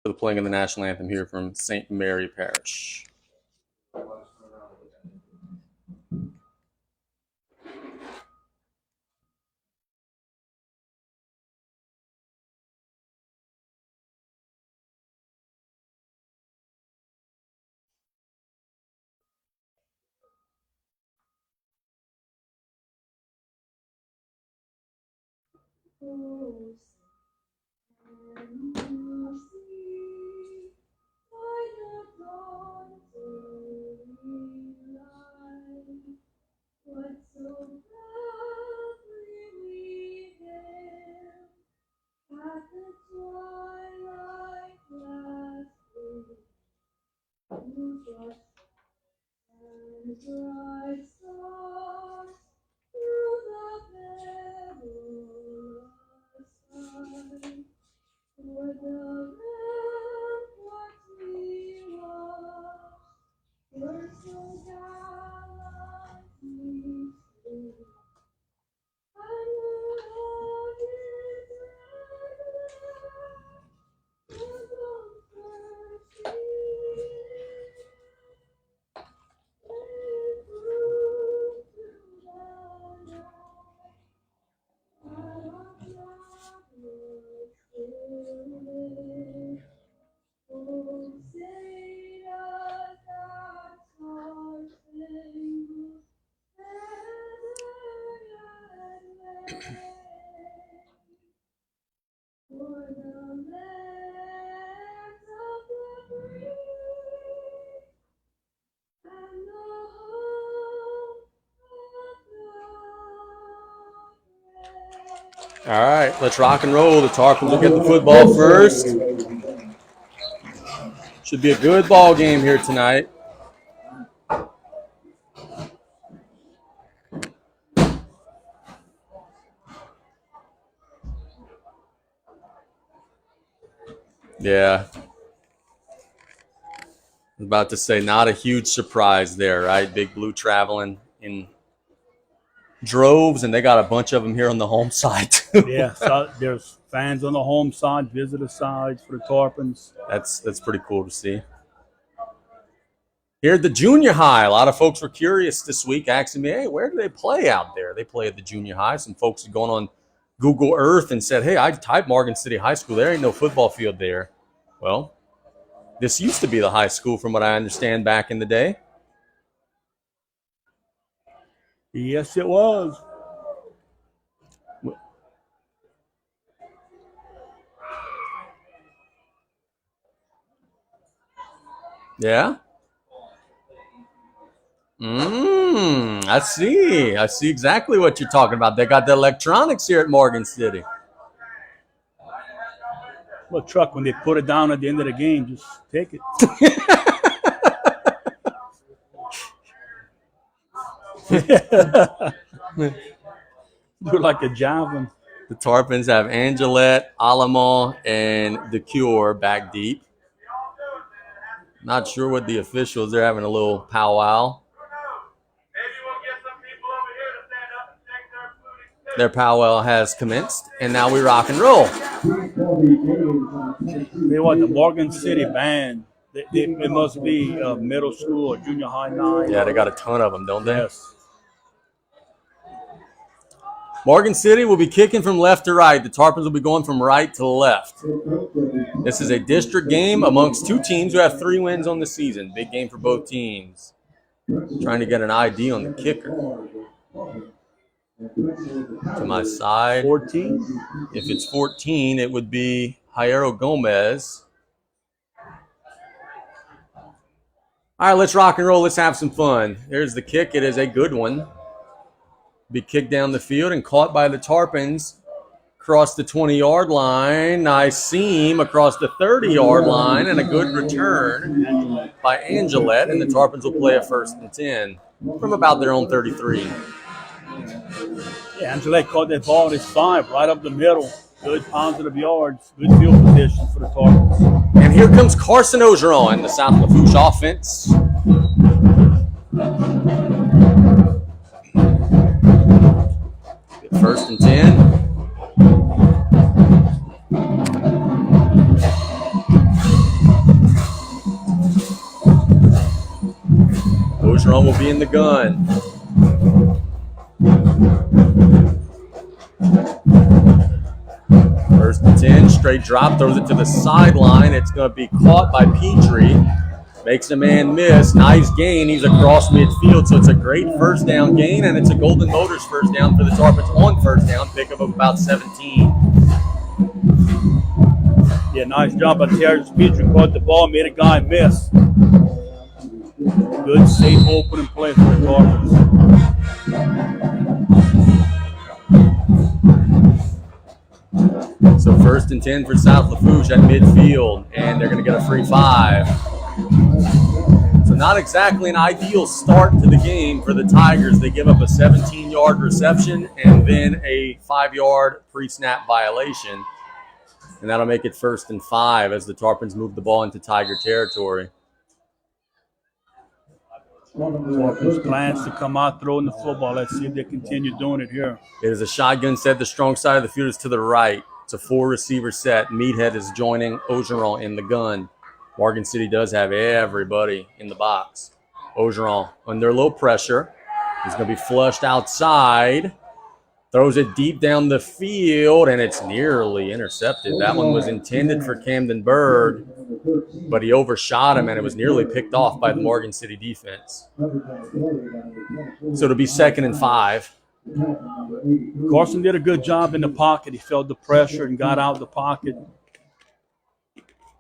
for the playing of the national anthem here from St. Mary Parish. All right, let's rock and roll. The Tarpons will get the football first. Should be a good ball game here tonight. Yeah. I was about to say, not a huge surprise there, right? Big Blue traveling in droves, and they got a bunch of them here on the home side, too. Yeah, so there's fans on the home side, visitor sides for the Tarpons. That's pretty cool to see. Here at the junior high, a lot of folks were curious this week, asking me, hey, where do they play out there? They play at the junior high. Some folks had gone on Google Earth and said, hey, I typed Morgan City High School. There ain't no football field there. Well, this used to be the high school from what I understand back in the day. Yes, it was. Yeah? I see. I see exactly what you're talking about. They got the electronics here at Morgan City. Well, truck, when they put it down at the end of the game, just take it. Do like a javelin. The Tarpons have Angelette, Alamo, and the Cure back deep. Not sure what the officials, they're having a little powwow. Their powwow has commenced, and now we rock and roll. They want the Morgan City band. It must be middle school or junior high 9. Yeah, they got a ton of them, don't they? Yes. Morgan City will be kicking from left to right. The Tarpons will be going from right to left. This is a district game amongst two teams who have 3 wins on the season. Big game for both teams. Trying to get an ID on the kicker. To my side. 14? If it's 14, it would be Jairo Gomez. All right, let's rock and roll. Let's have some fun. Here's the kick. It is a good one. Be kicked down the field and caught by the Tarpons across the 20-yard line. Nice seam across the 30-yard line, and a good return by Angelette. And the Tarpons will play a 1st and 10 from about their own 33. Yeah, Angelette caught that ball at his 5, right up the middle. Good positive yards, good field position for the Tarpons. And here comes Carson Ogeron, the South Lafourche offense. First and 10. Ogeron will be in the gun. First and 10, straight drop, throws it to the sideline. It's going to be caught by Petrie. Makes a man miss. Nice gain. He's across midfield, so it's a great first down gain, and it's a Golden Motors first down for the Tarpons on first down, pickup of about 17. Yeah, nice job by Terrence Petrie. Caught the ball, made a guy miss. Good, safe opening play for the Tarpons. So first and 10 for South Lafourche at midfield, and they're going to get a free 5. So not exactly an ideal start to the game for the Tigers. They give up a 17-yard reception and then a 5-yard pre-snap violation. And that'll make it first and 5 as the Tarpons move the ball into Tiger territory. Tarpons plans to come out throwing the football. Let's see if they continue doing it here. It is a shotgun set. The strong side of the field is to the right. It's a 4-receiver set. Meathead is joining Ogeron in the gun. Morgan City does have everybody in the box. Ogeron under low pressure. He's going to be flushed outside. Throws it deep down the field, and it's nearly intercepted. That one was intended for Camden Berg, but he overshot him, and it was nearly picked off by the Morgan City defense. So it'll be second and 5. Carson did a good job in the pocket. He felt the pressure and got out of the pocket.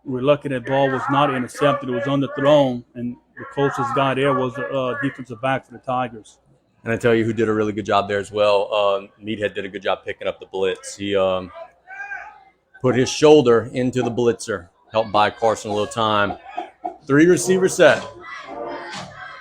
We're lucky that ball was not intercepted. It was underthrown, and the closest guy there was the defensive back for the Tigers. And I tell you who did a really good job there as well. Meathead did a good job picking up the blitz. He put his shoulder into the blitzer, helped buy Carson a little time. 3-receiver set.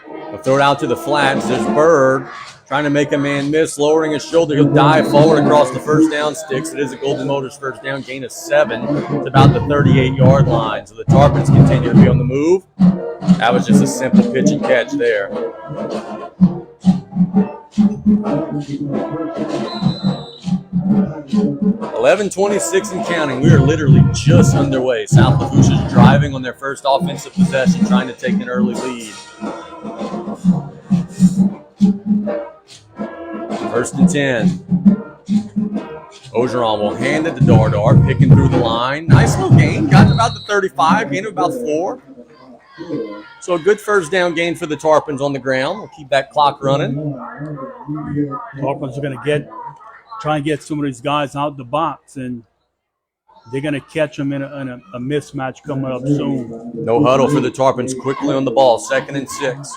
They'll throw it out to the flats. There's Berg trying to make a man miss, lowering his shoulder. He'll dive forward across the first down sticks. It is a Golden Motors first down, gain of 7. It's about the 38-yard line. So the Tarpons continue to be on the move. That was just a simple pitch and catch there. 11:26 and counting. We are literally just underway. South Lafourche is driving on their first offensive possession, trying to take an early lead. First and 10. Ogeron will hand it to Dardar, picking through the line. Nice little gain. Got to about the 35, gain of about 4. So a good first down gain for the Tarpons on the ground. We'll keep that clock running. Tarpons are going to try and get some of these guys out the box, and they're going to catch them in a mismatch coming up soon. No huddle for the Tarpons. Quickly on the ball. Second and 6.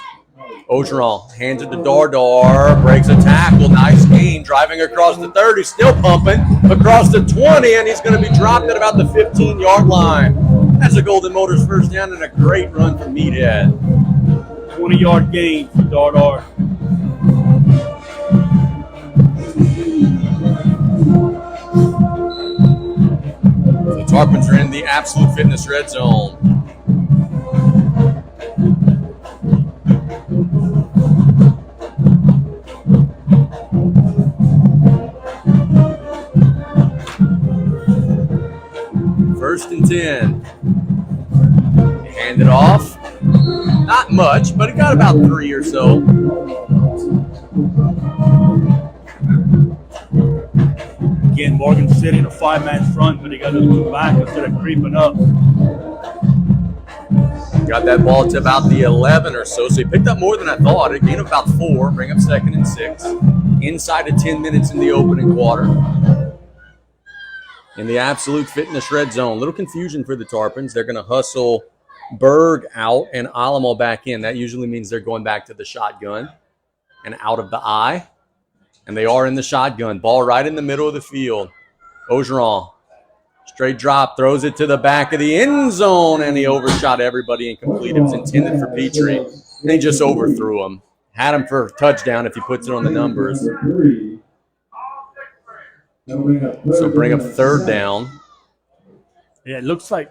Ogeron hands it to Dardar. Breaks a tackle. Nice gain. Driving across the 30. Still pumping. Across the 20, and he's going to be dropped at about the 15-yard line. That's a Golden Motors first down and a great run from Meathead. 20-yard gain for Dardar. The Tarpons are in the Absolute Fitness red zone. First and 10. Hand it off. Not much, but it got about 3 or so. Again, Morgan City in a 5-man front, but they got to move back instead of creeping up. Got that ball to about the 11 or so, so he picked up more than I thought. A gain of about 4, bring up second and 6. Inside of 10 minutes in the opening quarter. In the Absolute Fitness red zone. Little confusion for the Tarpons. They're going to hustle Berg out and Alamo back in. That usually means they're going back to the shotgun and out of the eye. And they are in the shotgun. Ball right in the middle of the field. Ogeron, straight drop, throws it to the back of the end zone, and he overshot everybody incomplete. It was intended for Petrie, and he just overthrew him. Had him for a touchdown if he puts it on the numbers. So bring up third down. Yeah, it looks like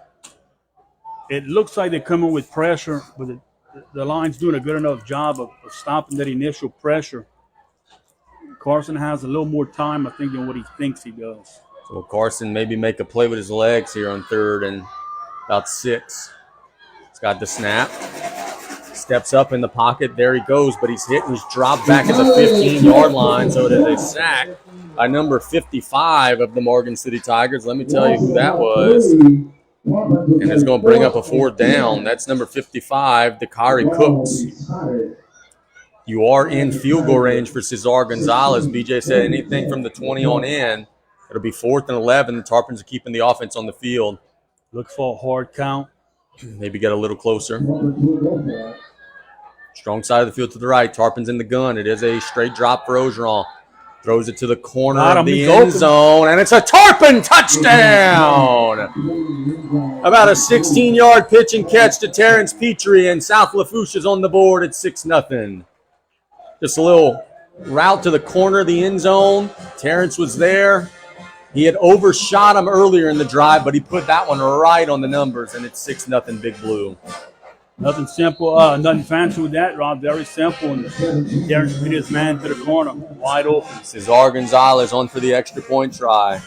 they're coming with pressure, but the line's doing a good enough job of stopping that initial pressure. Carson has a little more time, I think, than what he thinks he does. So Carson maybe make a play with his legs here on third and about 6. He's got the snap. Steps up in the pocket. There he goes, but he's hit and he's dropped back at the 15-yard line. So it is a sack by number 55 of the Morgan City Tigers. Let me tell you who that was. And it's going to bring up a 4th down. That's number 55, Dakari Cooks. You are in field goal range for Cesar Gonzalez. BJ said anything from the 20 on in. It'll be 4th and 11. The Tarpons are keeping the offense on the field. Look for a hard count. Maybe get a little closer. Strong side of the field to the right. Tarpons in the gun. It is a straight drop for Ogeron. Throws it to the corner of the end zone, and it's a Tarpon touchdown! About a 16-yard pitch and catch to Terrence Petrie, and South Lafourche is on the board at 6-0. Just a little route to the corner of the end zone. Terrence was there. He had overshot him earlier in the drive, but he put that one right on the numbers, and it's 6-0 Big Blue. Nothing simple, nothing fancy with that, Rob. Very simple. And Terrence beat his man to the corner, wide open. Cesar Gonzalez on for the extra point try.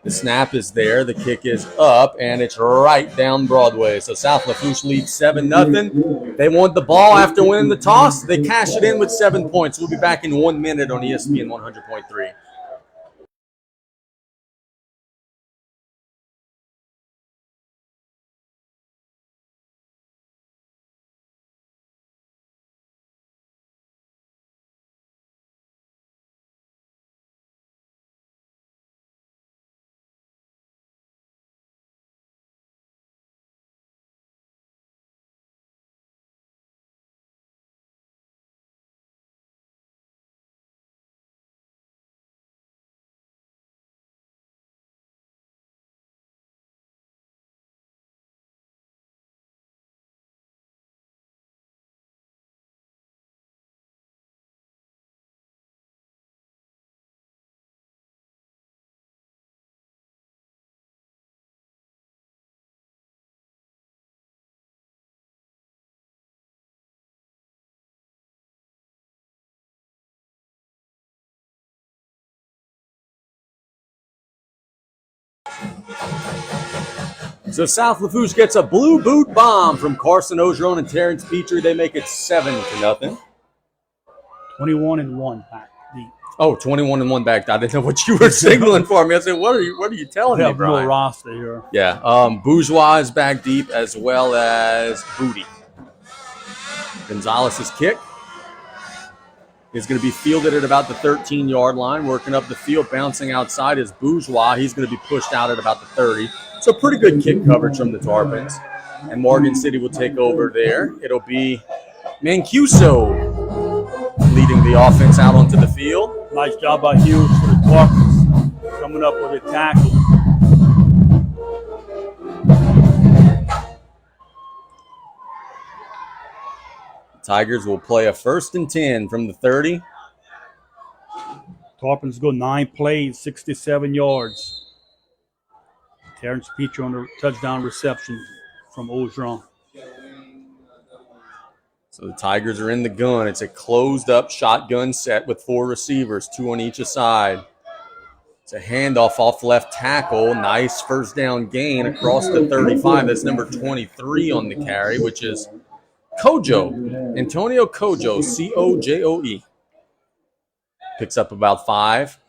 The snap is there. The kick is up, and it's right down Broadway. So South Lafourche leads 7-0. They want the ball after winning the toss. They cash it in with 7 points. We'll be back in 1 minute on ESPN 100.3. So South Lafourche gets a blue boot bomb from Carson Ogeron and Terrence Petrie. They make it 7-0. 21-1 back deep. Oh, 21-1 back. I didn't know what you were signaling for me. I said, what are you telling me, Brian? No roster here. Yeah. Bourgeois is back deep as well as Booty. Gonzalez's kick is going to be fielded at about the 13-yard line. Working up the field, bouncing outside is Bourgeois. He's going to be pushed out at about the 30. So pretty good kick coverage from the Tarpons. And Morgan City will take over there. It'll be Mancuso leading the offense out onto the field. Nice job by Hughes for the Tarpons coming up with a tackle. Tigers will play a 1st and 10 from the 30. Tarpons go 9 plays, 67 yards. Terrence Petrie on the touchdown reception from Ogeron. So the Tigers are in the gun. It's a closed-up shotgun set with 4 receivers, 2 on each side. It's a handoff off left tackle. Nice first down gain across the 35. That's number 23 on the carry, which is Kojo. Antonio Kojo, C-O-J-O-E. Picks up about 5.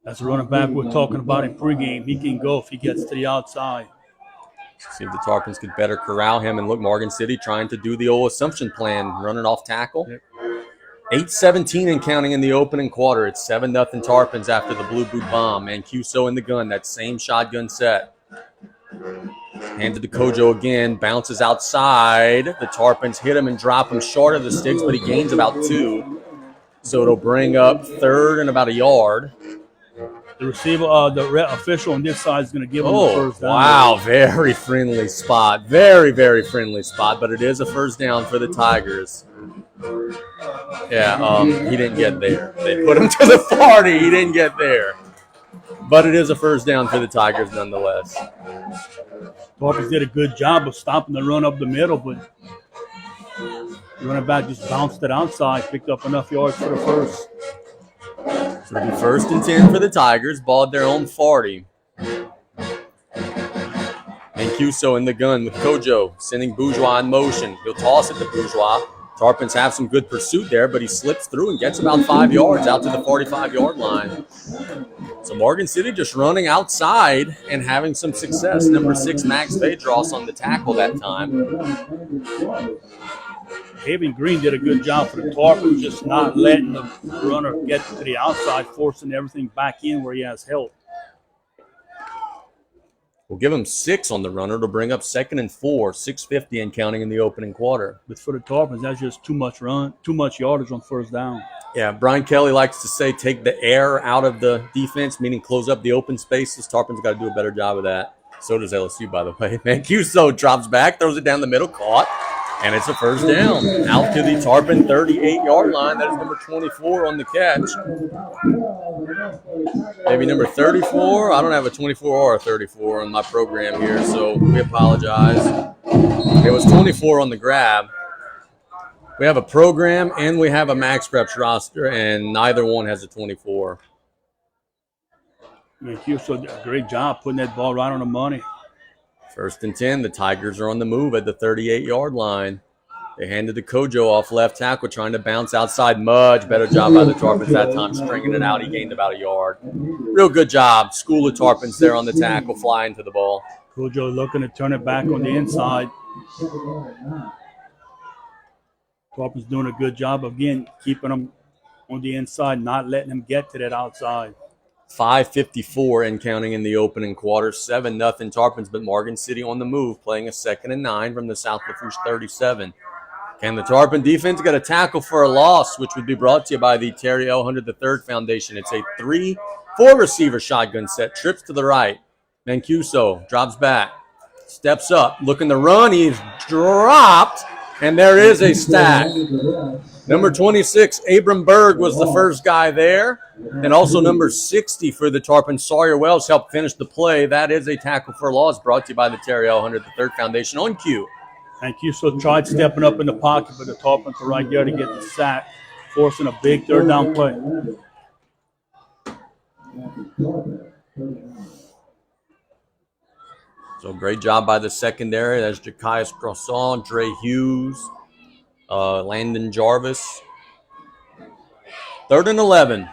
That's a running back we're talking about in pregame. He can go if he gets to the outside. See if the Tarpons could better corral him. And look, Morgan City trying to do the old assumption plan, running off tackle. Yep. 8:17 and counting in the opening quarter. It's 7-0 Tarpons after the blue boot bomb. Mancuso in the gun, that same shotgun set. Handed to Kojo again, bounces outside. The Tarpons hit him and drop him short of the sticks, but he gains about 2. So it'll bring up 3rd and about a yard. The receiver, the official on this side is going to give him the first down. Wow, very friendly spot. Very, very friendly spot, but it is a first down for the Tigers. Yeah, he didn't get there. They put him to the 40. He didn't get there. But it is a first down for the Tigers nonetheless. Tarpons did a good job of stopping the run up the middle, but the running back just bounced it outside, picked up enough yards for the first. So it'll be 1st and 10 for the Tigers. Ball at their own 40. And Mancuso in the gun with Kojo, sending Bourgeois in motion. He'll toss it to Bourgeois. Tarpons have some good pursuit there, but he slips through and gets about 5 yards out to the 45-yard line. So Morgan City just running outside and having some success. Number 6, Max Vedros on the tackle that time. Haven Green did a good job for the Tarpons, just not letting the runner get to the outside, forcing everything back in where he has help. We'll give him 6 on the runner to bring up 2nd and 4, 6:50 and counting in the opening quarter. But for the Tarpons, that's just too much yardage on first down. Yeah, Brian Kelly likes to say take the air out of the defense, meaning close up the open spaces. Tarpons got to do a better job of that. So does LSU, by the way. Mancuso drops back, throws it down the middle, caught, and it's a first down. Out to the Tarpon 38-yard line. That is number 24 on the catch. Maybe number 34. I don't have a 24 or a 34 on my program here, so we apologize. It was 24 on the grab. We have a program and we have a Max Preps roster, and neither one has a 24. Mancuso did a great job putting that ball right on the money. 1st and 10. The Tigers are on the move at the 38-yard line. They handed to Kojo off left tackle, trying to bounce outside. Much better job by the Tarpons that time, stringing it out. He gained about a yard. Real good job. School of Tarpons there on the tackle, flying to the ball. Kojo looking to turn it back on the inside. Tarpons doing a good job, again, keeping them on the inside, not letting them get to that outside. 5:54 and counting in the opening quarter. 7-0 Tarpons, but Morgan City on the move, playing a 2nd and 9 from the South Lafourche 37. Can the Tarpon defense get a tackle for a loss, which would be brought to you by the Terry L. Hunter III Foundation? It's a 3-4 receiver shotgun set. Trips to the right. Mancuso drops back, steps up, looking to run. He's dropped, and there is a stack. Number 26, Abram Berg, was the first guy there. And also number 60 for the Tarpon, Sawyer Wells, helped finish the play. That is a tackle for loss, brought to you by the Terry L. Hunter III Foundation on cue. Mancuso tried stepping up in the pocket, but the Tarpons are right there to get the sack, forcing a big third down play. So great job by the secondary. That's Jakias Croissant, Dre Hughes, Landon Jarvis. 3rd and 11.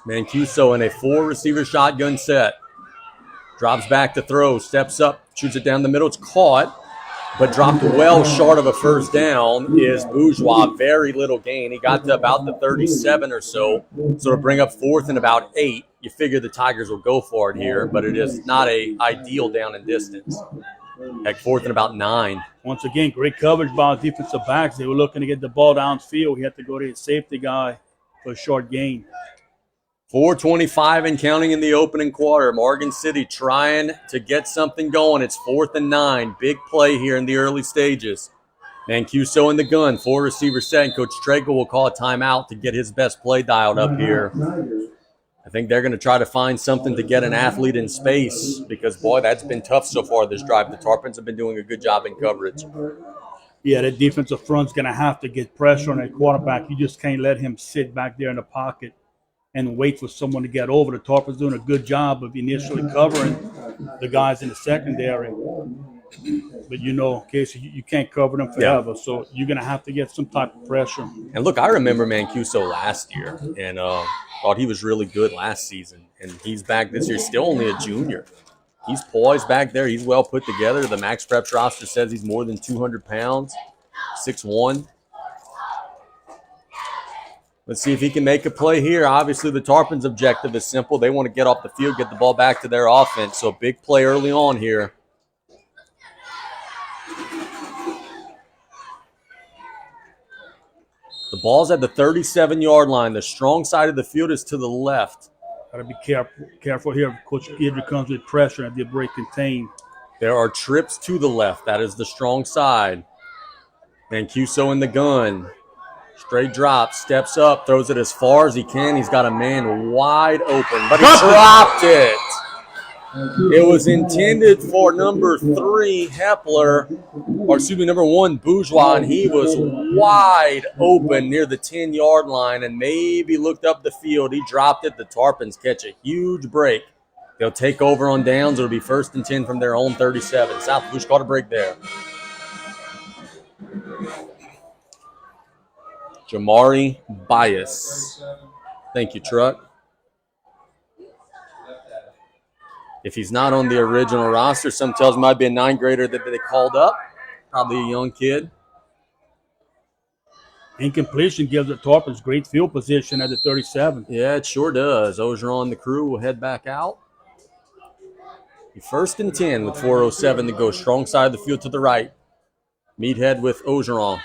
Mancuso in a 4-receiver shotgun set. Drops back to throw, steps up, shoots it down the middle. It's caught, but dropped well short of a first down is Bourgeois. Very little gain. He got to about the 37 or so. So to bring up 4th and about 8, you figure the Tigers will go for it here, but it is not a ideal down and distance. Heck, 4th and about 9. Once again, great coverage by the defensive backs. They were looking to get the ball downfield. He had to go to his safety guy for a short gain. 4:25 and counting in the opening quarter. Morgan City trying to get something going. It's 4th and 9. Big play here in the early stages. Mancuso in the gun. 4-receiver set. And Coach Tragle will call a timeout to get his best play dialed up here. I think they're going to try to find something to get an athlete in space because, boy, that's been tough so far this drive. The Tarpons have been doing a good job in coverage. Yeah, that defensive front's going to have to get pressure on that quarterback. You just can't let him sit back there in the pocket and wait for someone to get over. The Tarpons doing a good job of initially covering the guys in the secondary. But, Casey, you can't cover them forever. Yeah. So you're going to have to get some type of pressure. And, look, I remember Mancuso last year and thought he was really good last season. And he's back this year, still only a junior. He's poised back there. He's well put together. The Max Preps roster says he's more than 200 pounds, 6'1". Let's see if he can make a play here. Obviously, the Tarpons' objective is simple. They want to get off the field, get the ball back to their offense. So, big play early on here. The ball's at the 37-yard line. The strong side of the field is to the left. Got to be careful here. Coach Guidry comes with pressure and the break contained. There are trips to the left. That is the strong side. Mancuso in the gun. Straight drop, steps up, throws it as far as he can. He's got a man wide open, but he dropped it. It was intended for number 3, number 1, Bourgeois, and he was wide open near the 10-yard line and maybe looked up the field. He dropped it. The Tarpons catch a huge break They'll take over on downs. It'll be 1st and 10 from their own 37. South Lafourche caught a break there. Jamari Bias. Thank you, Truck. If he's not on the original roster, some tells me might be a 9th grader that they called up. Probably a young kid. Incompletion gives the Tarpons great field position at the 37. Yeah, it sure does. Ogeron and the crew will head back out. 1st and 10 with 4:07 to go. Strong side of the field to the right. Meathead with Ogeron.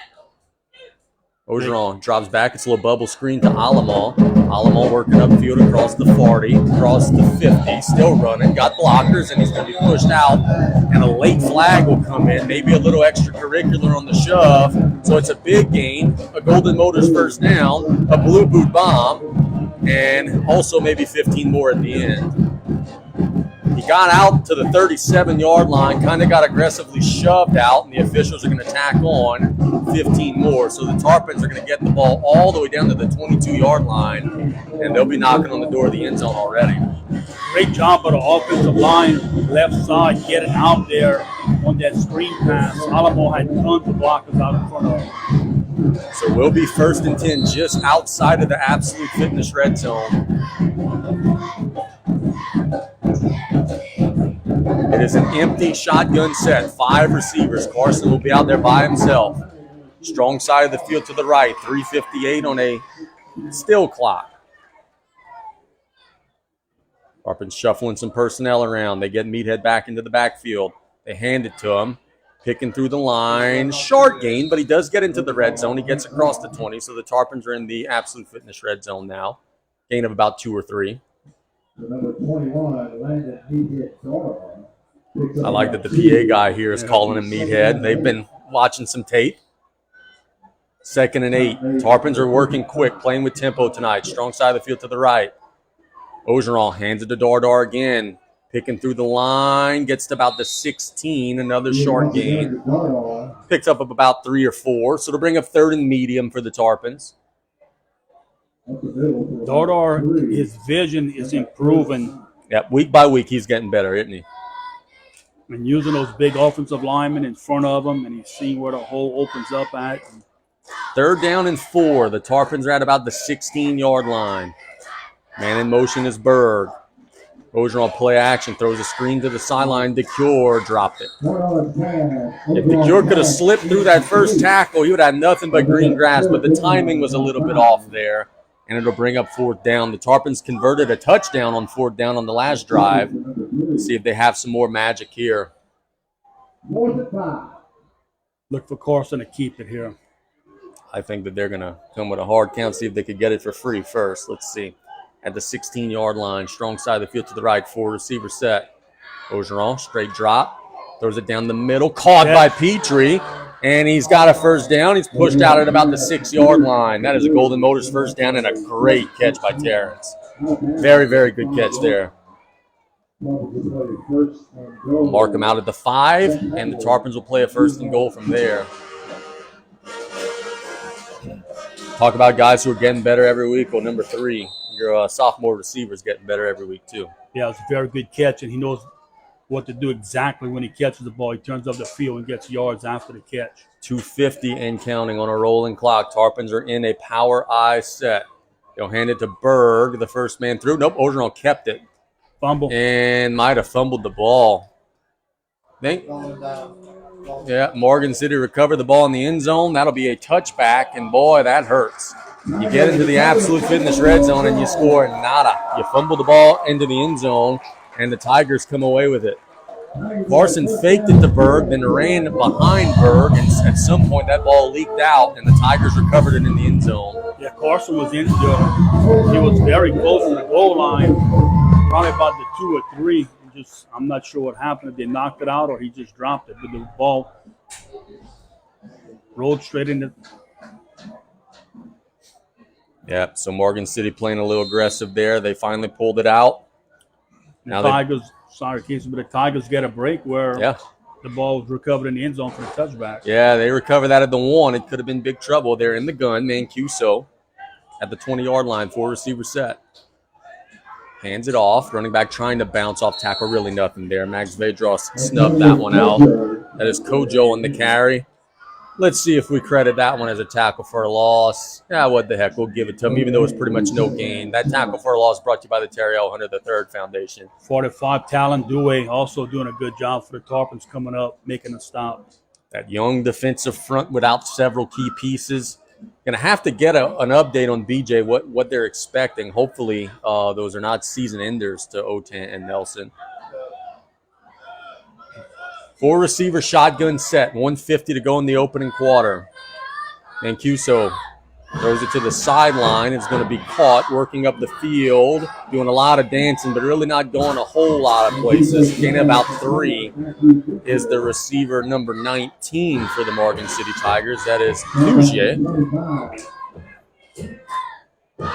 Ogeron drops back. It's a little bubble screen to Alamo. Alamo working upfield across the 40, across the 50. Still running. Got blockers, and he's going to be pushed out. And a late flag will come in. Maybe a little extracurricular on the shove. So it's a big gain. A Golden Motors first down. A Blue Boot bomb. And also maybe 15 more at the end. He got out to the 37-yard line, kind of got aggressively shoved out, and the officials are going to tack on 15 more. So the Tarpons are going to get the ball all the way down to the 22-yard line, and they'll be knocking on the door of the end zone already. Great job by the offensive line, left side, getting out there on that screen pass. Alamo had tons of blockers out in front of him. So we'll be 1st and 10 just outside of the Absolute Fitness red zone. It is an empty shotgun set. 5 receivers. Carson will be out there by himself. Strong side of the field to the right. 3:58 on a still clock. Tarpons shuffling some personnel around. They get Meathead back into the backfield. They hand it to him. Picking through the line. Short gain, but he does get into the red zone. He gets across the 20, so the Tarpons are in the Absolute Fitness red zone now. Gain of about 2 or 3. Number 21, Landon Meathead. I like that the PA guy here is calling him Meathead. They've been watching some tape. 2nd and 8. Tarpons are working quick, playing with tempo tonight. Strong side of the field to the right. Ogeron hands it to Dardar again. Picking through the line. Gets to about the 16. Another short gain. Picks up about 3 or 4. So to bring up 3rd and medium for the Tarpons. Dardar, his vision is improving. Yep, week by week he's getting better, isn't he? And using those big offensive linemen in front of him, and he's seeing where the hole opens up at. 3rd down and 4. The Tarpons are at about the 16-yard line. Man in motion is Berg. Ogeron play action, throws a screen to the sideline. DeCure dropped it. If DeCure could have slipped through that first tackle, he would have nothing but green grass, but the timing was a little bit off there, and it'll bring up 4th down. The Tarpons converted a touchdown on 4th down on the last drive. Let's see if they have some more magic here. Look for Carson to keep it here. I think that they're going to come with a hard count, see if they could get it for free first. Let's see. At the 16-yard line, strong side of the field to the right, 4 receiver set. Ogeron, straight drop, throws it down the middle, caught by Petrie, and he's got a 1st down. He's pushed out at about the 6-yard line. That is a Golden Motors 1st down and a great catch by Terrence. Very, very good catch there. Mark him out at the 5, and the Tarpons will play a 1st and goal from there. Talk about guys who are getting better every week. Well, number 3, your sophomore receiver is getting better every week too. Yeah, it's a very good catch, and he knows what to do exactly when he catches the ball. He turns up the field and gets yards after the catch. 2:50 and counting on a rolling clock. Tarpons are in a power I set. They'll hand it to Berg, the first man through. Nope, Ogeron kept it. Fumble. And might have fumbled the ball. Yeah, Morgan City recovered the ball in the end zone. That'll be a touchback, and boy, that hurts. You get into the Absolute Fitness red zone and you score nada. You fumble the ball into the end zone, and the Tigers come away with it. Carson faked it to Berg, then ran behind Berg, and at some point that ball leaked out, and the Tigers recovered it in the end zone. Yeah, Carson was in there. He was very close to the goal line, probably about the 2 or 3. I'm not sure what happened, if they knocked it out or he just dropped it, but the ball rolled straight into. Yeah, so Morgan City playing a little aggressive there. They finally pulled it out. The Tigers get a break where the ball was recovered in the end zone for the touchback. Yeah, they recovered that at the 1. It could have been big trouble. They're in the gun. Mancuso at the 20-yard line, 4 receiver set. Hands it off. Running back trying to bounce off tackle. Really nothing there. Max Vedros snubbed that one out. That is Kojo on the carry. Let's see if we credit that one as a tackle for a loss. Yeah, what the heck. We'll give it to him, even though it's pretty much no gain. That tackle for a loss brought to you by the Terry L. Hunter III Foundation. 45, Talon Dewey also doing a good job for the Tarpons coming up, making a stop. That young defensive front without several key pieces. Going to have to get an update on BJ, what they're expecting. Hopefully, those are not season enders to Otan and Nelson. 4-receiver shotgun set, 150 to go in the opening quarter. Mancuso throws it to the sideline. It's going to be caught, working up the field, doing a lot of dancing, but really not going a whole lot of places. Gain about 3 is the receiver number 19 for the Morgan City Tigers. That is Lugier.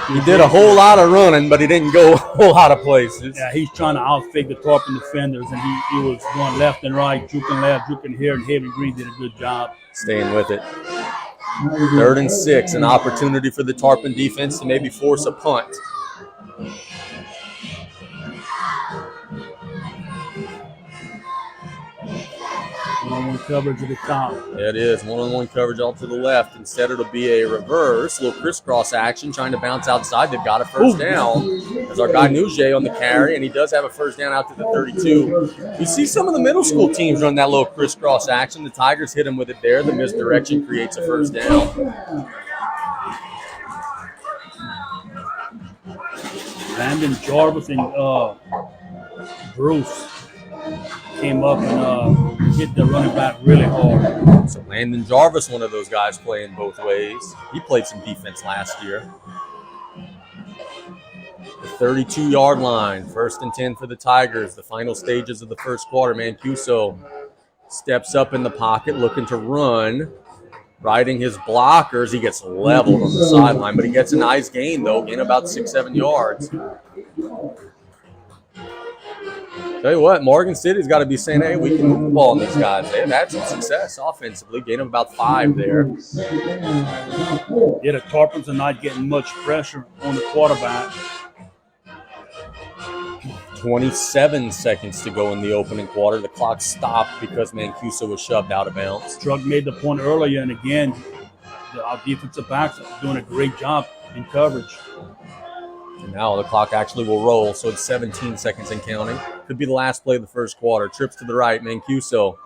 He did a whole lot of running, but he didn't go a whole lot of places. Yeah, he's trying to outfake the Tarpon defenders, and he was going left and right, juking left, juking here, and Haven Green did a good job. Staying with it. 3rd and 6, an opportunity for the Tarpon defense to maybe force a punt. One-on-one coverage at the top. It is one-on-one coverage off to the left. Instead, it'll be a reverse, a little crisscross action, trying to bounce outside. They've got a first down. There's our guy Nugent on the carry, and he does have a first down out to the 32. You see some of the middle school teams run that little crisscross action. The Tigers hit him with it there. The misdirection creates a first down. Landon Jarvis and Bruce came up and hit the running back really hard. So Landon Jarvis, one of those guys playing both ways. He played some defense last year. The 32-yard line, 1st and 10 for the Tigers. The final stages of the first quarter. Mancuso steps up in the pocket, looking to run. Riding his blockers. He gets leveled on the sideline, but he gets a nice gain, though. Gain about 6-7 yards. Tell you what, Morgan City's got to be saying, hey, we can move the ball on these guys. They've had some success offensively. Gain of about 5 there. Yeah, the Tarpons are not getting much pressure on the quarterback. 27 seconds to go in the opening quarter. The clock stopped because Mancuso was shoved out of bounds. Drug made the point earlier, and again, our defensive backs are doing a great job in coverage. And now the clock actually will roll, so it's 17 seconds and counting. Could be the last play of the first quarter. Trips to the right. Mancuso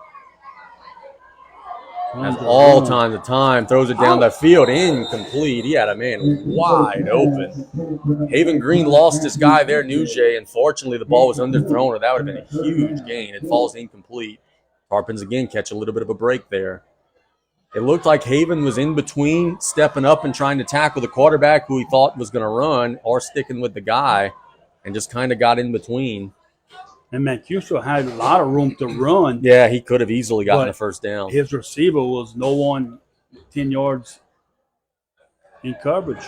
has all kinds of time. Throws it down the field. Incomplete. He had a man wide open. Haven Green lost his guy there, Nugent. Unfortunately, the ball was underthrown, or that would have been a huge gain. It falls incomplete. Tarpons again catch a little bit of a break there. It looked like Haven was in between, stepping up and trying to tackle the quarterback who he thought was going to run, or sticking with the guy, and just kind of got in between. And Mancuso had a lot of room to run. Yeah, he could have easily gotten a first down. His receiver was no one 10 yards in coverage.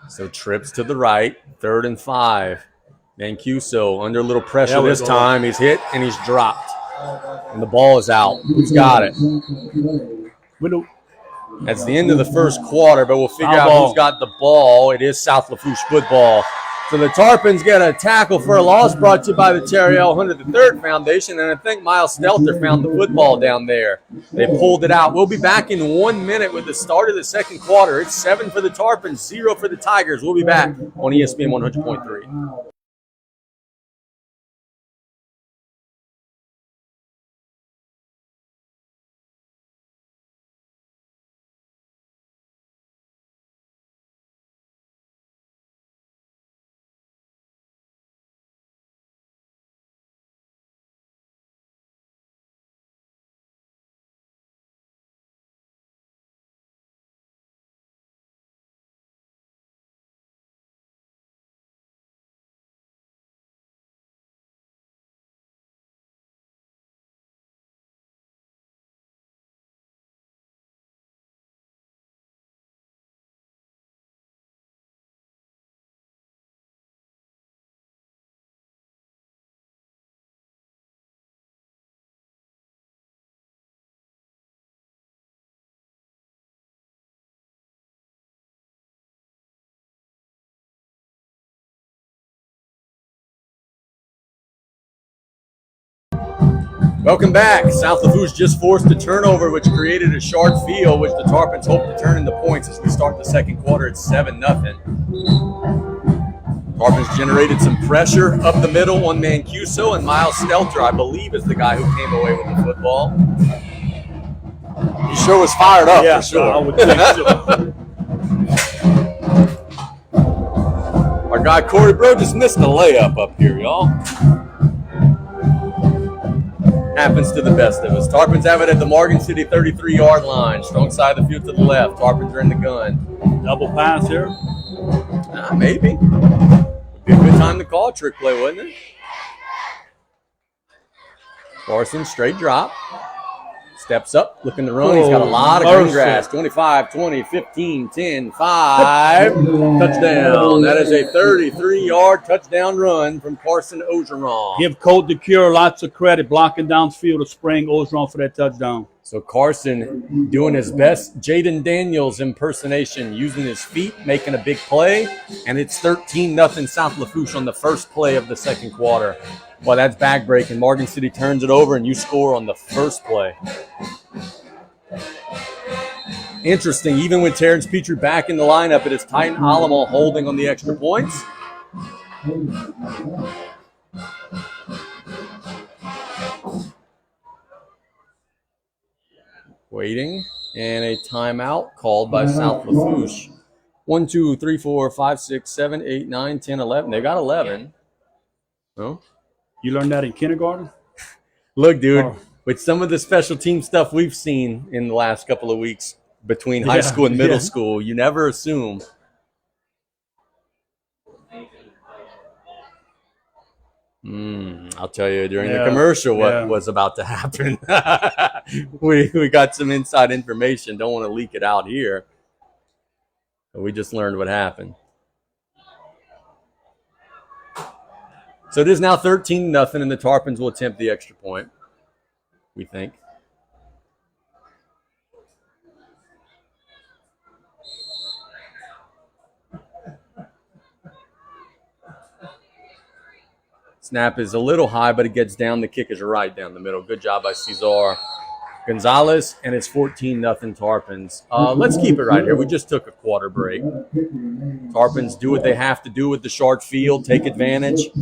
So trips to the right, 3rd and 5. Mancuso under a little pressure this time. He's hit and he's dropped. And the ball is out. Who's got it? That's the end of the first quarter, but we'll figure out who's got the ball. It is South Lafourche football. So the Tarpons get a tackle for a loss brought to you by the Terry L. Hunter III Foundation, and I think Miles Stelter found the football down there. They pulled it out. We'll be back in 1 minute with the start of the second quarter. It's 7 for the Tarpons, 0 for the Tigers. We'll be back on ESPN 100.3. Welcome back. South Lafourche just forced a turnover, which created a short field, which the Tarpons hope to turn into points as we start the second quarter at 7-0. Tarpons generated some pressure up the middle on Mancuso, and Miles Stelter, I believe, is the guy who came away with the football. He sure was fired up, Yeah, for sure. I would think so. Our guy Corey Bro just missed a layup up here, y'all. Happens to the best of us. Tarpons have it at the Morgan City 33-yard line. Strong side of the field to the left. Tarpons are in the gun. Double pass here. Maybe. Would be a good time to call a trick play, wouldn't it? Carson, straight drop. Steps up, looking to run. He's got a lot of green grass. 25, 20, 15, 10, 5. Touchdown. That is a 33-yard touchdown run from Carson Ogeron. Give Colt DeCure lots of credit blocking downfield to spring Ogeron for that touchdown. So Carson doing his best Jaden Daniels impersonation, using his feet, making a big play, and it's 13-0 South Lafourche on the first play of the second quarter. Well, that's back-breaking. Morgan City turns it over, and you score on the first play. Interesting. Even with Terrence Petrie back in the lineup, it is Titan Alamo holding on the extra points. Waiting, and a timeout called by South Lafourche. 1, 2, 3, 4, 5, 6, 7, 8, 9, 10, 11. They got 11. Oh. You learned that in kindergarten? Look, dude, with some of the special team stuff we've seen in the last couple of weeks between high school and middle school, you never assume. I'll tell you during the commercial what was about to happen. we got some inside information. Don't want to leak it out here. But we just learned what happened. So it is now 13-0, and the Tarpons will attempt the extra point, we think. Snap is a little high, but it gets down. The kick is right down the middle. Good job by Cesar Gonzalez, and it's 14-0 Tarpons. Let's keep it right here. We just took a quarter break. Tarpons do what they have to do with the short field, take advantage.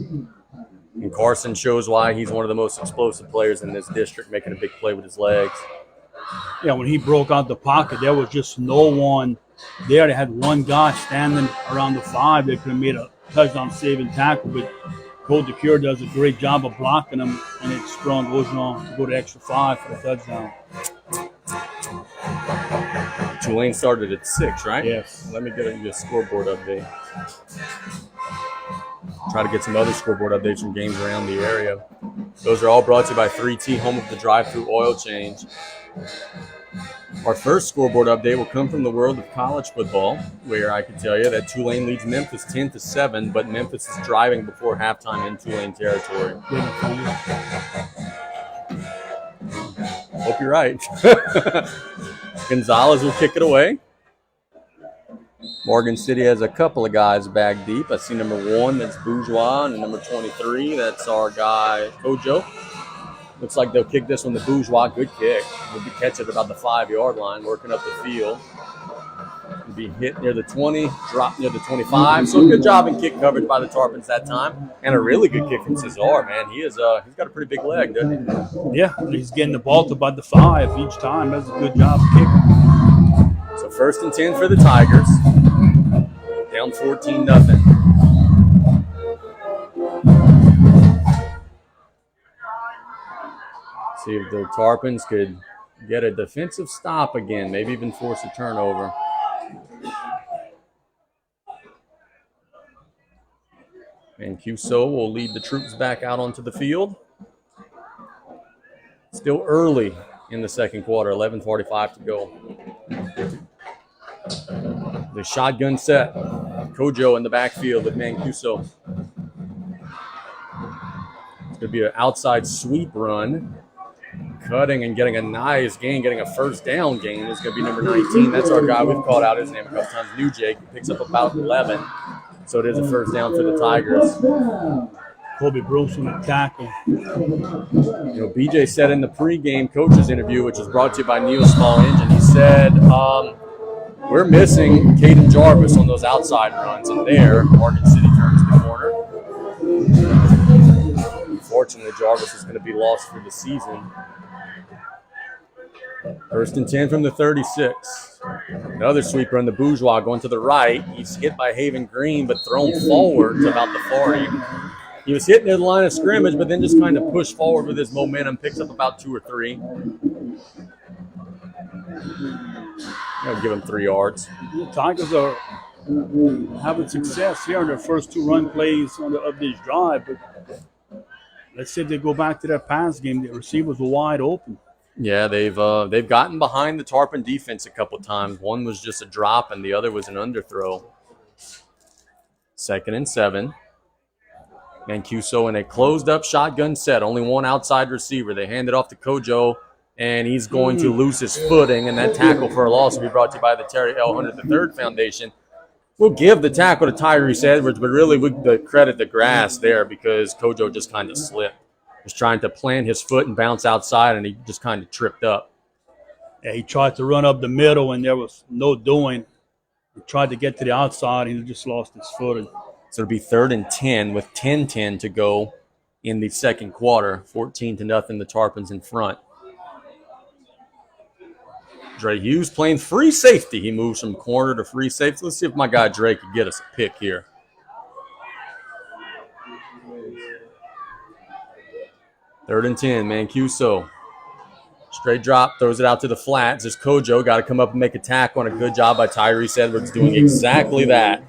And Carson shows why he's one of the most explosive players in this district, making a big play with his legs. Yeah, when he broke out the pocket, there was just no one there. They had one guy standing around the 5 that could have made a touchdown-saving tackle, but Colt DeCure does a great job of blocking him, and it sprung Ogeron to go to extra 5 for the touchdown. Tulane started at 6, right? Yes. Let me get a scoreboard update. Try to get some other scoreboard updates from games around the area. Those are all brought to you by 3T, home of the drive-through oil change. Our first scoreboard update will come from the world of college football, where I can tell you that Tulane leads Memphis 10-7, but Memphis is driving before halftime in Tulane territory. Hope you're right. Gonzalez will kick it away. Morgan City has a couple of guys back deep. I see number 1, that's Bourgeois, and number 23, that's our guy, Kojo. Looks like they'll kick this one to Bourgeois. Good kick. We'll be catching it about the 5-yard line, working up the field. It'll be hit near the 20, drop near the 25. So good job in kick coverage by the Tarpons that time. And a really good kick from Cesar, man. He's got a pretty big leg, doesn't he? Yeah, he's getting the ball to about the 5 each time. That's a good job kicking. So 1st and 10 for the Tigers. Down 14-0. See if the Tarpons could get a defensive stop again, maybe even force a turnover. Mancuso will lead the troops back out onto the field. Still early in the second quarter, 11:45 to go. The shotgun set. Kojo in the backfield with Mancuso. It's going to be an outside sweep run. Cutting and getting a nice gain, getting a first down gain is going to be number 19. That's our guy. We've called out his name a couple times. New Jake picks up about 11. So it is a first down for the Tigers. Kobe Brooks on the tackle. BJ said in the pregame coaches interview, which was brought to you by Neil Small Engine, he said, we're missing Caden Jarvis on those outside runs, and there, Morgan City turns the corner. Unfortunately, Jarvis is going to be lost for the season. 1st and 10 from the 36. Another sweeper on the Bourgeois going to the right. He's hit by Haven Green, but thrown forward to about the 40. He was hitting near the line of scrimmage, but then just kind of pushed forward with his momentum, picks up about 2 or 3. I'll give him 3 yards. The Tigers are having success here in their first 2 run plays of this drive, but let's say if they go back to their pass game, the receivers were wide open. Yeah, they've gotten behind the Tarpon defense a couple times. One was just a drop, and the other was an underthrow. 2nd and 7. Mancuso in a closed-up shotgun set. Only one outside receiver. They hand it off to Kojo, and he's going to lose his footing, and that tackle for a loss will be brought to you by the Terry L. Hunter III Foundation. We'll give the tackle to Tyrese Edwards, but really we credit the grass there because Kojo just kind of slipped. Was trying to plant his foot and bounce outside, and he just kind of tripped up. Yeah, he tried to run up the middle, and there was no doing. He tried to get to the outside, and he just lost his footing. So it'll be 3rd and 10 with 10-10 to go in the second quarter. 14-0, the Tarpons in front. Dre Hughes playing free safety. He moves from corner to free safety. Let's see if my guy Dre can get us a pick here. Third and 10, Mancuso. Straight drop, throws it out to the flats. There's Kojo. Got to come up and make a tackle, and a good job by Tyrese Edwards doing exactly that.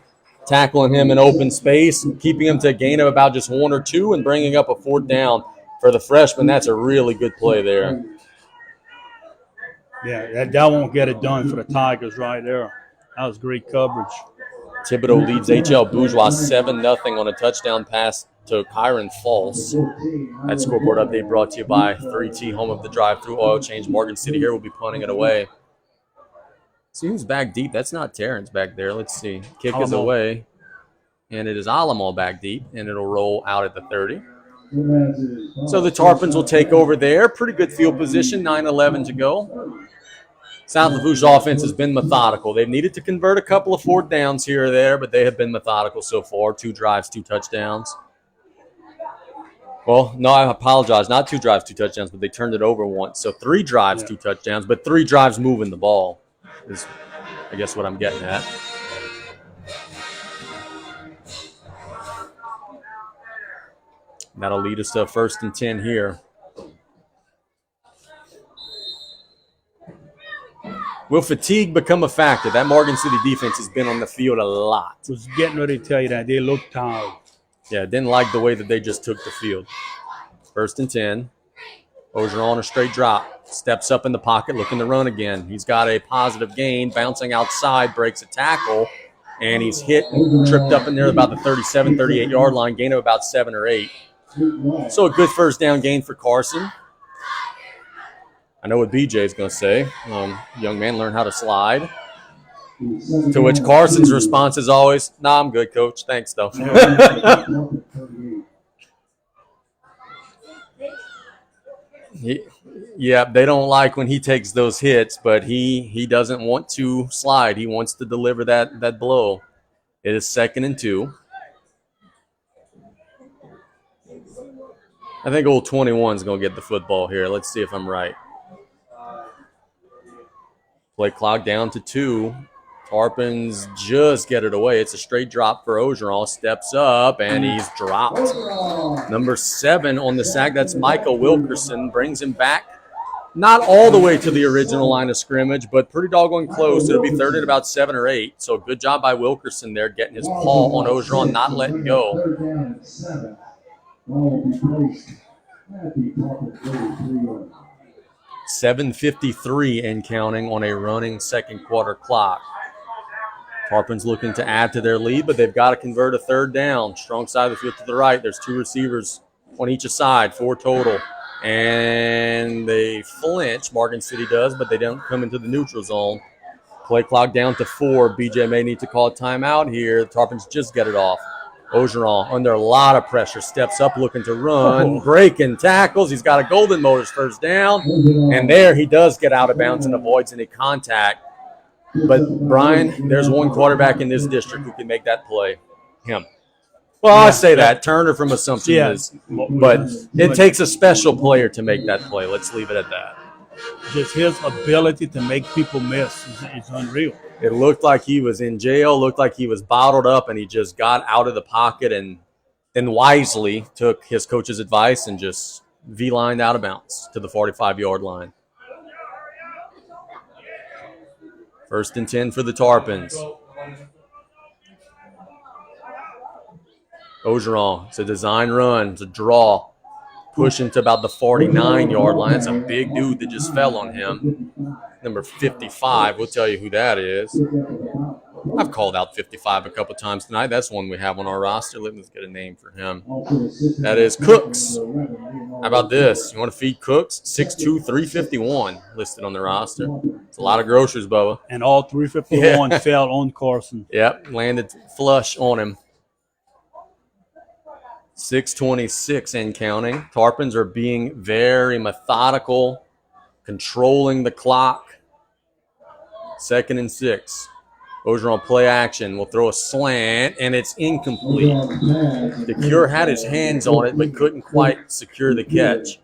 Tackling him in open space, keeping him to a gain of about just 1 or 2, and bringing up a 4th down for the freshman. That's a really good play there. Yeah, that won't get it done for the Tigers right there. That was great coverage. Thibodeau leads HL Bourgeois 7-0 on a touchdown pass to Kyron False. That scoreboard update brought to you by 3T, home of the drive-through oil change. Morgan City here will be punting it away. See who's back deep. That's not Terrence back there. Let's see. Kick is away. And it is Alamo back deep, and it'll roll out at the 30. So the Tarpons will take over there. Pretty good field position, 9:11 to go. South Lafourche offense has been methodical. They've needed to convert a couple of 4th downs here or there, but they have been methodical so far. 2 drives, 2 touchdowns. Well, no, I apologize. Not 2 drives, 2 touchdowns, but they turned it over once. So 3 drives, 2 touchdowns, but 3 drives moving the ball is, I guess, what I'm getting at. That'll lead us to 1st and 10 here. Will fatigue become a factor? That Morgan City defense has been on the field a lot. I was getting ready to tell you that. They look tired. Yeah, didn't like the way that they just took the field. 1st and 10. Ogeron on a straight drop. Steps up in the pocket, looking to run again. He's got a positive gain, bouncing outside, breaks a tackle, and he's hit and tripped up in there about the 37, 38-yard line, gain of about 7 or 8. So a good 1st down gain for Carson. I know what BJ is going to say. Young man learn how to slide. To which Carson's response is always, "Nah, I'm good, Coach. Thanks, though." Yeah, they don't like when he takes those hits, but he doesn't want to slide. He wants to deliver that blow. It is 2nd and 2. I think old 21 is going to get the football here. Let's see if I'm right. Play clock down to 2. Tarpons just get it away. It's a straight drop for Ogeron. Steps up, and he's dropped. Number 7 on the sack. That's Michael Wilkerson. Brings him back. Not all the way to the original line of scrimmage, but pretty doggone close. It'll be 3rd at about 7 or 8. So good job by Wilkerson there, getting his paw on Ogeron, not letting go. 7:53 and counting on a running second quarter clock. Tarpons looking to add to their lead, but they've got to convert a 3rd down. Strong side of the field to the right. There's 2 receivers on each side, 4 total. And they flinch, Morgan City does, but they don't come into the neutral zone. Play clock down to 4. BJ may need to call a timeout here. The Tarpons just get it off. Ogeron under a lot of pressure, steps up looking to run, breaking tackles. He's got a golden motors first down, and there he does get out of bounds and avoids any contact. But, Brian, there's one quarterback in this district who can make that play. Him. Well, I say that. Turner from Assumption is. But it takes a special player to make that play. Let's leave it at that. Just his ability to make people miss is unreal. It looked like he was in jail, looked like he was bottled up, and he just got out of the pocket and then wisely took his coach's advice and just V-lined out of bounds to the 45-yard line. 1st and 10 for the Tarpons. Ogeron, it's a design run, it's a draw. Pushing to about the 49-yard line. That's a big dude that just fell on him. Number 55, we'll tell you who that is. I've called out 55 a couple times tonight. That's one we have on our roster. Let's get a name for him. That is Cooks. How about this? You want to feed Cooks? 6'2", 351 listed on the roster. It's a lot of groceries, Bubba. And all 351 fell on Carson. Yep, landed flush on him. 6:26 and counting. Tarpons are being very methodical, controlling the clock. 2nd and 6. Ogeron play action. Will throw a slant, and it's incomplete. DeCure had his hands on it, but couldn't quite secure the catch.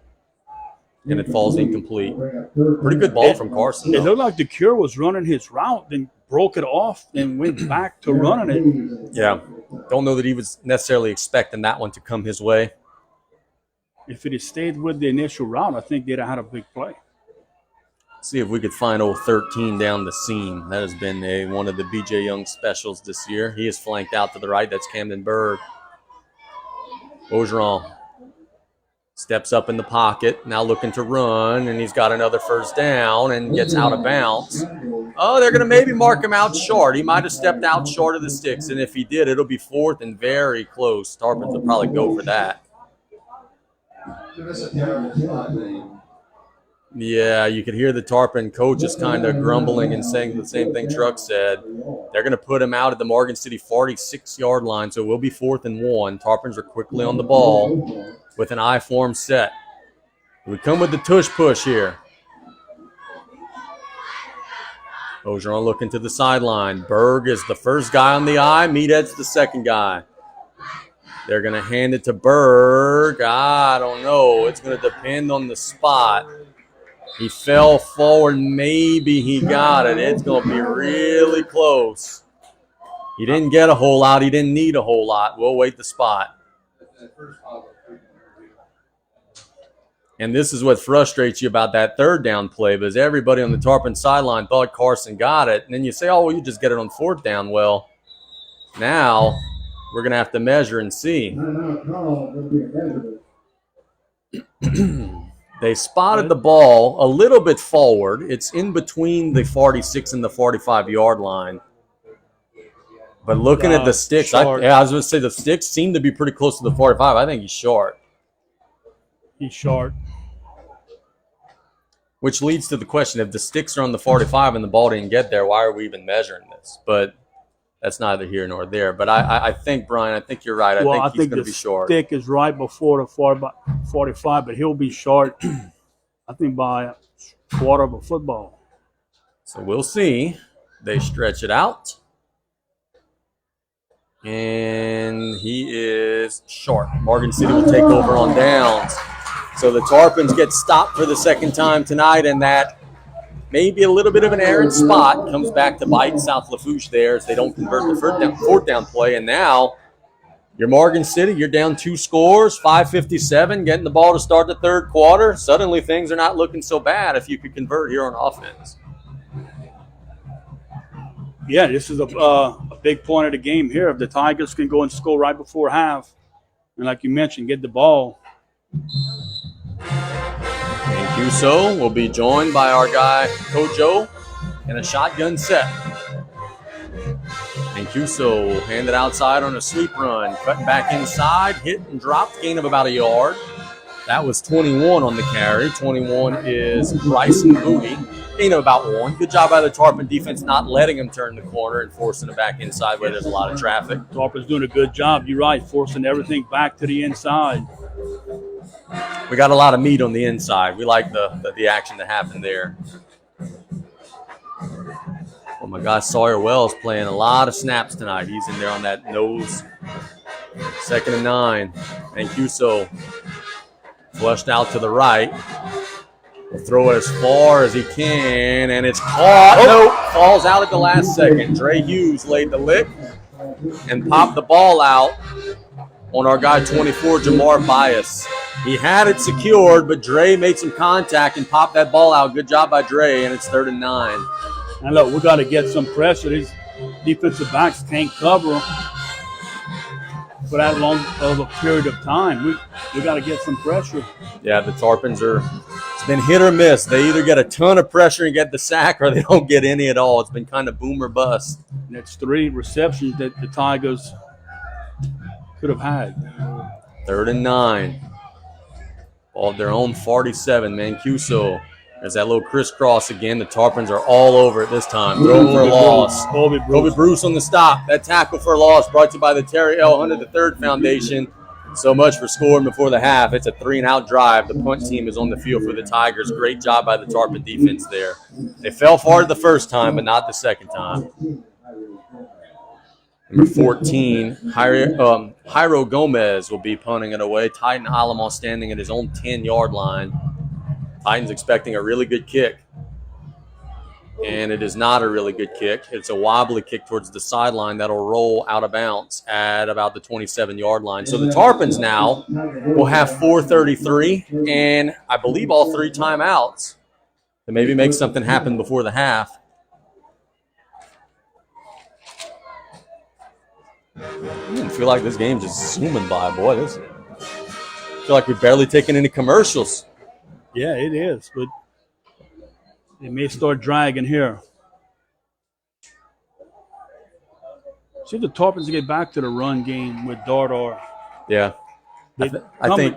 And it falls incomplete. Pretty good ball from Carson, though. It looked like DeCure was running his route, then broke it off, and went back to running it. Yeah. Don't know that he was necessarily expecting that one to come his way. If it had stayed with the initial route, I think they'd have had a big play. See if we could find old 13 down the seam. That has been one of the B.J. Young specials this year. He is flanked out to the right. That's Camden Berg. Ogeron steps up in the pocket, now looking to run, and he's got another 1st down and gets out of bounds. Oh, they're going to maybe mark him out short. He might have stepped out short of the sticks, and if he did, it'll be 4th and very close. Tarpons will probably go for that. Yeah, you could hear the Tarpon coaches kind of grumbling and saying the same thing Truck said. They're going to put him out at the Morgan City 46-yard line, so it will be 4th and 1. Tarpons are quickly on the ball with an I-form set. We come with the tush push here. Ogeron looking to the sideline. Berg is the first guy on the I. Meathead's the second guy. They're going to hand it to Berg. I don't know. It's going to depend on the spot. He fell forward. Maybe he got it. It's going to be really close. He didn't get a whole lot. He didn't need a whole lot. We'll wait the spot. And this is what frustrates you about that 3rd down play, because everybody on the Tarpon sideline thought Carson got it. And then you say, oh, well, you just get it on 4th down. Well, now we're going to have to measure and see. They spotted the ball a little bit forward. It's in between the 46 and the 45-yard line. But looking at the sticks, I was going to say the sticks seem to be pretty close to the 45. I think he's short. He's short. Which leads to the question, if the sticks are on the 45 and the ball didn't get there, why are we even measuring this? But that's neither here nor there. But I think, Brian, I think you're right. I think he's going to be short. The stick is right before the 45, but he'll be short, I think, by a quarter of a football. So we'll see. They stretch it out. And he is short. Morgan City will take over on downs. So the Tarpons get stopped for the 2nd time tonight, and that maybe a little bit of an errant spot comes back to bite South Lafourche there as they don't convert the 4th down play. And now you're Morgan City. You're down 2 scores, 5:57, getting the ball to start the 3rd quarter. Suddenly things are not looking so bad if you could convert here on offense. Yeah, this is a big point of the game here. If the Tigers can go and score right before half, and like you mentioned, get the ball. And Cuso will be joined by our guy, Kojo, in a shotgun set. And Cuso will hand it outside on a sweep run. Cut back inside, hit and dropped, gain of about a yard. That was 21 on the carry. 21 is Bryson Booty. about one. Good job by the Tarpon defense not letting him turn the corner and forcing it back inside where there's a lot of traffic. Tarpon's doing a good job. You're right, forcing everything back to the inside. We got a lot of meat on the inside. We like the action that happened there. Oh my gosh, Sawyer Wells playing a lot of snaps tonight. He's in there on that nose. 2nd and 9. And Cuso flushed out to the right. Will throw it as far as he can, and it's caught. Nope, falls out at the last second. Dre Hughes laid the lick and popped the ball out on our guy 24, Jamar Bias. He had it secured, but Dre made some contact and popped that ball out. Good job by Dre, and it's 3rd and 9. And look, we got to get some pressure. These defensive backs can't cover for that long of a period of time. We got to get some pressure. Yeah, the Tarpons it's been hit or miss. They either get a ton of pressure and get the sack, or they don't get any at all. It's been kind of boom or bust. And it's 3 receptions that the Tigers could have had. 3rd and 9. Ball at their own 47, Mancuso. There's that little crisscross again. The Tarpons are all over it this time. Throw for a loss. Kobe Bruce on the stop. That tackle for a loss brought to you by the Terry L. Hunter III Foundation. So much for scoring before the half. It's a 3-and-out drive. The punt team is on the field for the Tigers. Great job by the Tarpon defense there. They fell hard the first time, but not the second time. Number 14, Jairo Gomez will be punting it away. Titan Alamo standing at his own 10-yard line. Titans expecting a really good kick. And it is not a really good kick. It's a wobbly kick towards the sideline that'll roll out of bounds at about the 27-yard line. So the Tarpons now will have 4:33 and I believe all 3 timeouts to maybe make something happen before the half. I feel like this game's just zooming by, boy. I feel like we've barely taken any commercials. Yeah, it is, but it may start dragging here. See if the Tarpons get back to the run game with Dardar. Yeah. I think.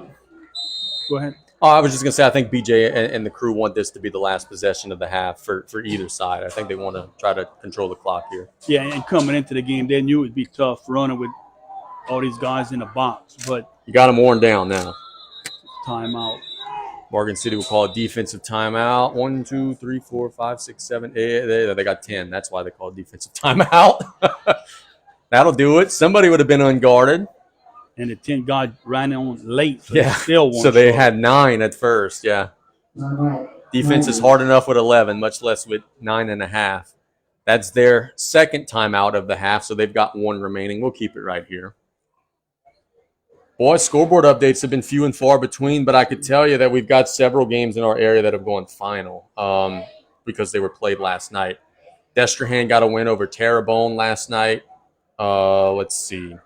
Go ahead. Oh, I was just going to say, I think BJ and the crew want this to be the last possession of the half for either side. I think they want to try to control the clock here. Yeah, and coming into the game, they knew it would be tough running with all these guys in the box. But you got them worn down now. Timeout. Morgan City will call a defensive timeout. 1, 2, 3, 4, 5, 6, 7, 8. They got 10. That's why they call defensive timeout. That'll do it. Somebody would have been unguarded. And the 10 guy ran on late. So yeah. So they had 9 at first. Yeah. Defense is hard enough with 11, much less with 9.5. That's their second timeout of the half, so they've got 1 remaining. We'll keep it right here. Boy, scoreboard updates have been few and far between, but I could tell you that we've got several games in our area that have gone final because they were played last night. Destrehan got a win over Terrebonne last night. Let's see.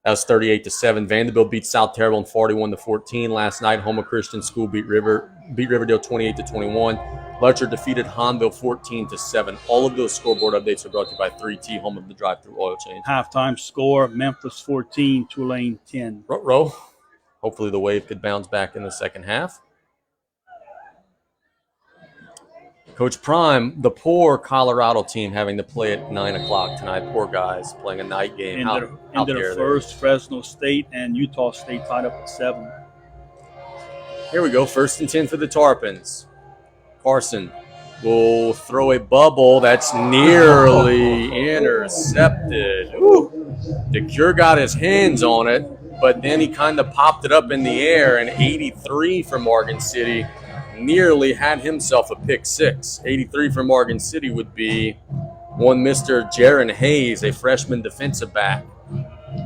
That was 38-7. Vanderbilt beat South Terrebonne 41-14 last night. Houma Christian School beat Riverdale 28-21. Letcher defeated Hanville 14-7. All of those scoreboard updates are brought to you by 3T, home of the drive-through oil change. Halftime score: Memphis 14, Tulane 10. Row. Hopefully the Wave could bounce back in the second half. Coach Prime, the poor Colorado team having to play at 9 o'clock tonight. Poor guys playing a night game. Into the first, Fresno State and Utah State tied up at 7. Here we go. 1st and 10 for the Tarpons. Carson will throw a bubble that's nearly intercepted. DeCure got his hands on it, but then he kind of popped it up in the air, and 83 for Morgan City nearly had himself a pick 6. 83 for Morgan City would be one Mr. Jaron Hayes, a freshman defensive back.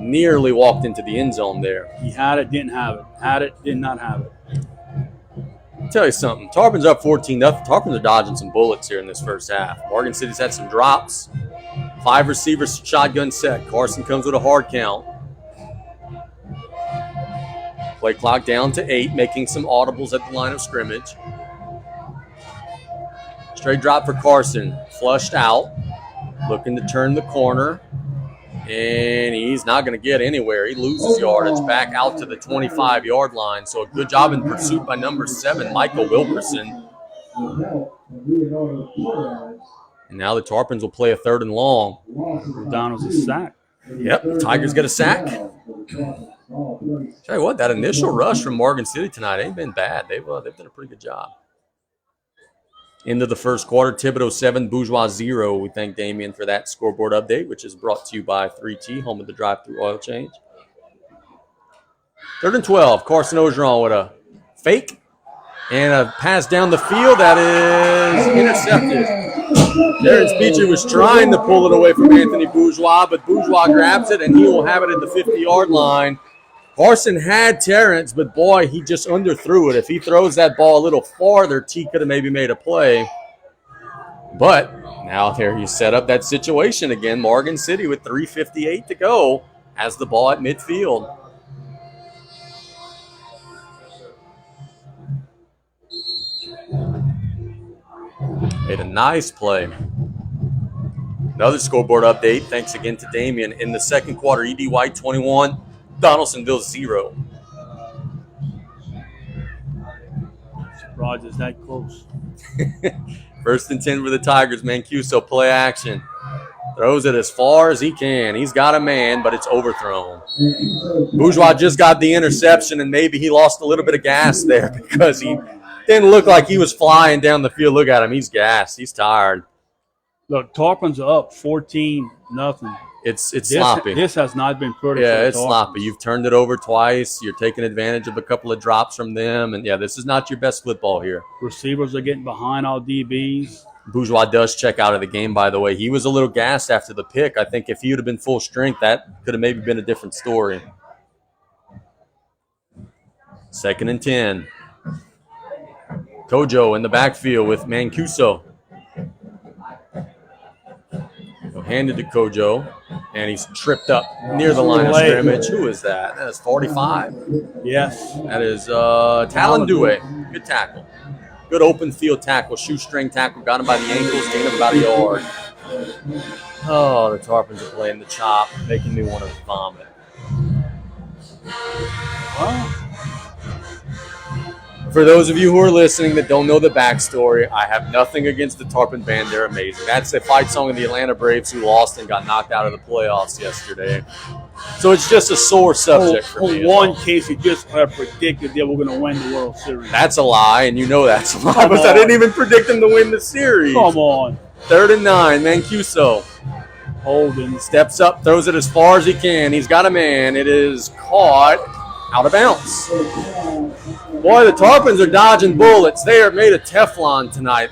Nearly walked into the end zone there. He had it, didn't have it. Had it, did not have it. I'll tell you something. Tarpons up 14-0. Tarpons are dodging some bullets here in this first half. Morgan City's had some drops. 5 receivers, shotgun set. Carson comes with a hard count. Play clock down to 8, making some audibles at the line of scrimmage. Straight drop for Carson. Flushed out. Looking to turn the corner. And he's not going to get anywhere. He loses yardage back out to the 25-yard line. So a good job in pursuit by number 7, Michael Wilkerson. And now the Tarpons will play a 3rd and long. O'Donnell's a sack. Yep, the Tigers get a sack. Tell you what, that initial rush from Morgan City tonight ain't been bad. They've done a pretty good job. Into the first quarter, Thibodeau 7, Bourgeois 0. We thank Damien for that scoreboard update, which is brought to you by 3T, home of the drive-through oil change. 3rd and 12, Carson Ogeron with a fake and a pass down the field that is intercepted. Darren Speechy was trying to pull it away from Anthony Bourgeois, but Bourgeois grabs it, and he will have it at the 50-yard line. Carson had Terrence, but boy, he just underthrew it. If he throws that ball a little farther, T could have maybe made a play. But now there you set up that situation again. Morgan City with 3:58 to go has the ball at midfield. Made a nice play. Another scoreboard update. Thanks again to Damien. In the second quarter, E.D. White 21, Donaldsonville 0. Surprised it's that close. 1st and 10 for the Tigers. Mancuso play action. Throws it as far as he can. He's got a man, but it's overthrown. Bourgeois just got the interception, and maybe he lost a little bit of gas there because he didn't look like he was flying down the field. Look at him. He's gassed. He's tired. Look, Tarpon's up 14-0. It's sloppy. This has not been pretty. Yeah, it's sloppy. You've turned it over twice. You're taking advantage of a couple of drops from them. And, yeah, this is not your best football here. Receivers are getting behind all DBs. Bourgeois does check out of the game, by the way. He was a little gassed after the pick. I think if he would have been full strength, that could have maybe been a different story. 2nd and 10. Kojo in the backfield with Mancuso. Handed to Kojo, and he's tripped up near the line of scrimmage. Who is that? That is 45. Yes. That is Talon Due. Good tackle. Good open field tackle, shoestring tackle. Got him by the ankles, gained him about a yard. Oh, the Tarpons are playing the chop, making me want to vomit. Well, for those of you who are listening that don't know the backstory, I have nothing against the Tarpon band. They're amazing. That's a fight song of the Atlanta Braves who lost and got knocked out of the playoffs yesterday. So it's just a sore subject for me. In one case, you just predicted they were going to win the World Series. That's a lie, and you know that's a lie. But I didn't even predict them to win the series. Come on. 3rd and 9, Mancuso. Holden Steps up, throws it as far as he can. He's got a man. It is caught out of bounds. Boy, the Tarpons are dodging bullets. They are made of Teflon tonight.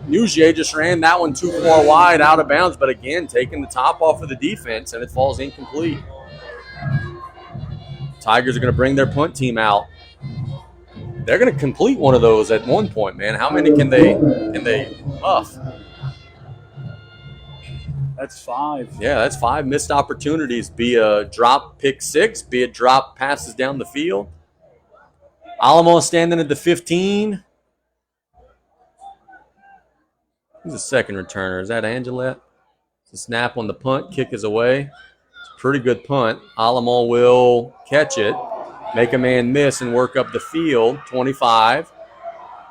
Nugier just ran that one too far wide, out of bounds, but again, taking the top off of the defense, and it falls incomplete. Tigers are going to bring their punt team out. They're going to complete one of those at one point, man. How many can they puff? That's 5. Yeah, that's 5 missed opportunities. Be a drop pick 6, be a drop passes down the field. Alamo standing at the 15. Who's the second returner? Is that Angelette? It's a snap on the punt. Kick is away. It's a pretty good punt. Alamo will catch it, make a man miss, and work up the field. 25.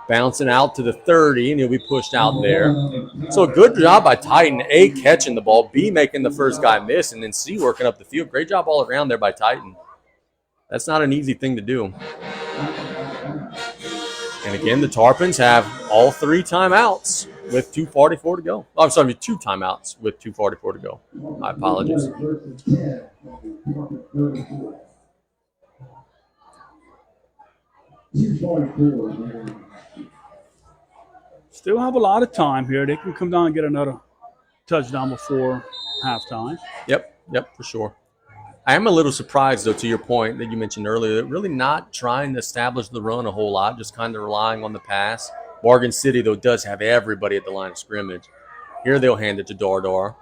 Bouncing out to the 30, and he'll be pushed out there. So a good job by Titan. A, catching the ball. B, making the first guy miss. And then C, working up the field. Great job all around there by Titan. That's not an easy thing to do. And again, the Tarpons have all 3 timeouts with 2:44 to go. Oh, I'm sorry, 2 timeouts with 2:44 to go. My apologies. Still have a lot of time here. They can come down and get another touchdown before halftime. Yep, for sure. I am a little surprised, though, to your point that you mentioned earlier, that really not trying to establish the run a whole lot, just kind of relying on the pass. Morgan City, though, does have everybody at the line of scrimmage. Here they'll hand it to Dardar,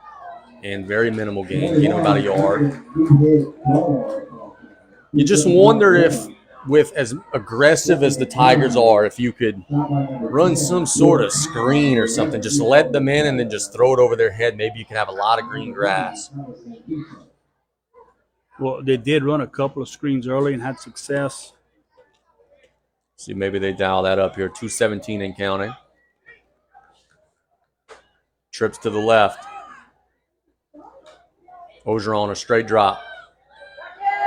and very minimal gain, about a yard. You just wonder if, with as aggressive as the Tigers are, if you could run some sort of screen or something, just let them in and then just throw it over their head. Maybe you can have a lot of green grass. Well, they did run a couple of screens early and had success. See, maybe they dial that up here. 2:17 and counting. Trips to the left. Ogeron, a straight drop.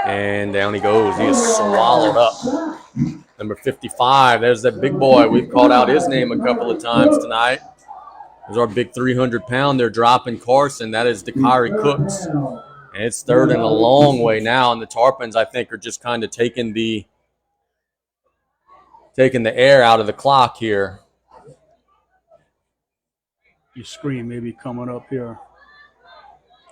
And down he goes. He is swallowed up. Number 55, there's that big boy. We've called out his name a couple of times tonight. There's our big 300-pounder dropping Carson. That is Dakari Cooks. And it's third and a long way now. And the Tarpons, I think, are just kind of taking the air out of the clock here. You screen maybe coming up here.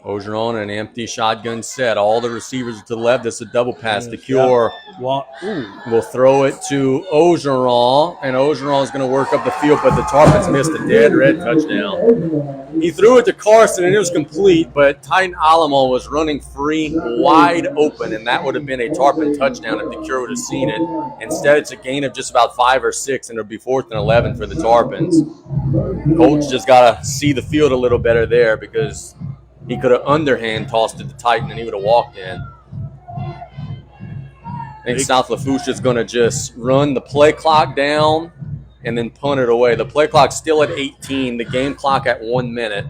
Ogeron, an empty shotgun set. All the receivers to the left. This is a double pass to Cure. We'll throw it to Ogeron, and Ogeron is going to work up the field, but the Tarpons missed a dead red touchdown. He threw it to Carson, and it was complete, but Titan Alamo was running free, wide open, and that would have been a Tarpon touchdown if the Cure would have seen it. Instead, it's a gain of just about 5 or 6, and it'll be 4th and 11 for the Tarpons. Coach just got to see the field a little better there because he could have underhand tossed it to Titan and he would have walked in. I think South Lafourche is going to just run the play clock down and then punt it away. The play clock's still at 18, the game clock at 1 minute.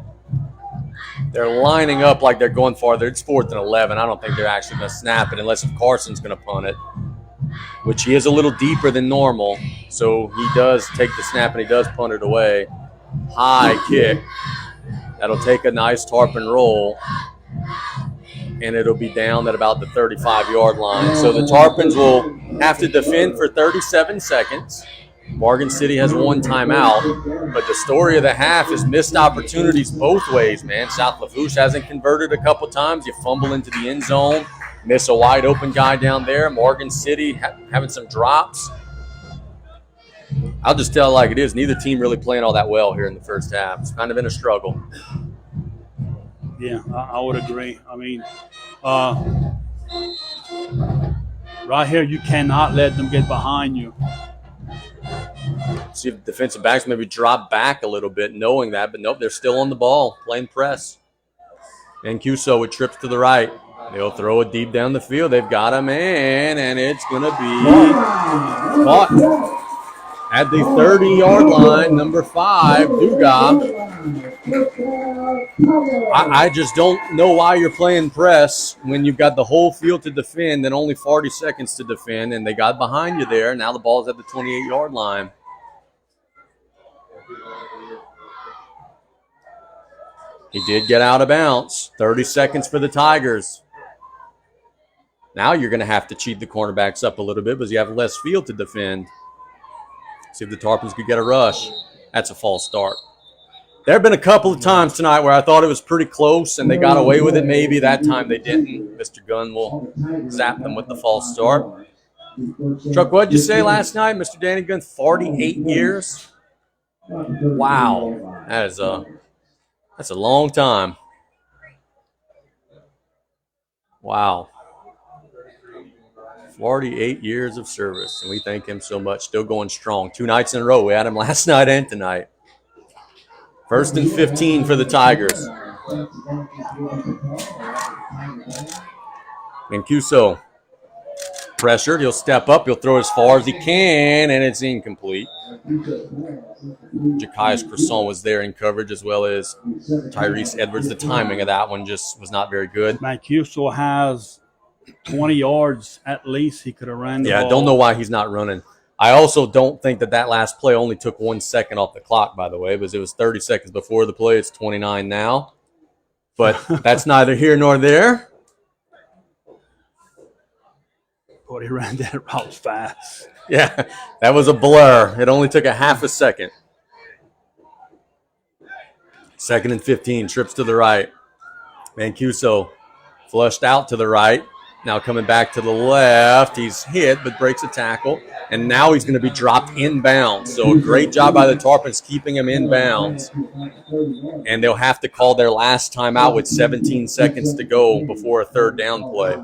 They're lining up like they're going farther. It's 4th and 11. I don't think they're actually going to snap it unless if Carson's going to punt it, which he is a little deeper than normal. So he does take the snap and he does punt it away. High kick. That'll take a nice Tarpon roll, and it'll be down at about the 35-yard line. So the Tarpons will have to defend for 37 seconds. Morgan City has 1 timeout, but the story of the half is missed opportunities both ways, man. South Lafourche hasn't converted a couple times. You fumble into the end zone, miss a wide-open guy down there. Morgan City having some drops. I'll just tell it like it is. Neither team really playing all that well here in the first half. It's kind of been a struggle. Yeah, I would agree. I mean, right here, you cannot let them get behind you. See if the defensive backs maybe drop back a little bit knowing that, but nope, they're still on the ball, playing press. And Cuso with trips to the right. They'll throw it deep down the field. They've got him in, and it's going to be caught. At the 30-yard line, number 5, Duga. I just don't know why you're playing press when you've got the whole field to defend and only 40 seconds to defend, and they got behind you there. Now the ball's at the 28-yard line. He did get out of bounds. 30 seconds for the Tigers. Now you're going to have to cheat the cornerbacks up a little bit because you have less field to defend. See if the Tarpons could get a rush. That's a false start. There have been a couple of times tonight where I thought it was pretty close and they got away with it. Maybe that time they didn't. Mr. Gunn will zap them with the false start. Chuck, what did you say last night, Mr. Danny Gunn? 48 years? Wow. That's a long time. Wow. 48 years of service, and we thank him so much. Still going strong. 2 nights in a row. We had him last night and tonight. 1st and 15 for the Tigers. And Cuso pressured. He'll step up. He'll throw as far as he can, and it's incomplete. Jakias Cresson was there in coverage as well as Tyrese Edwards. The timing of that one just was not very good. Man, Cuso has 20 yards at least he could have ran the ball. I don't know why he's not running. I also don't think that last play only took 1 second off the clock, by the way, because it was 30 seconds before the play. It's 29 now. But that's neither here nor there. Boy, he ran that route fast. Yeah, that was a blur. It only took a half a second. 2nd and 15, trips to the right. Mancuso flushed out to the right. Now coming back to the left. He's hit but breaks a tackle. And now he's going to be dropped inbounds. So a great job by the Tarpons keeping him inbounds. And they'll have to call their last timeout with 17 seconds to go before a 3rd down play.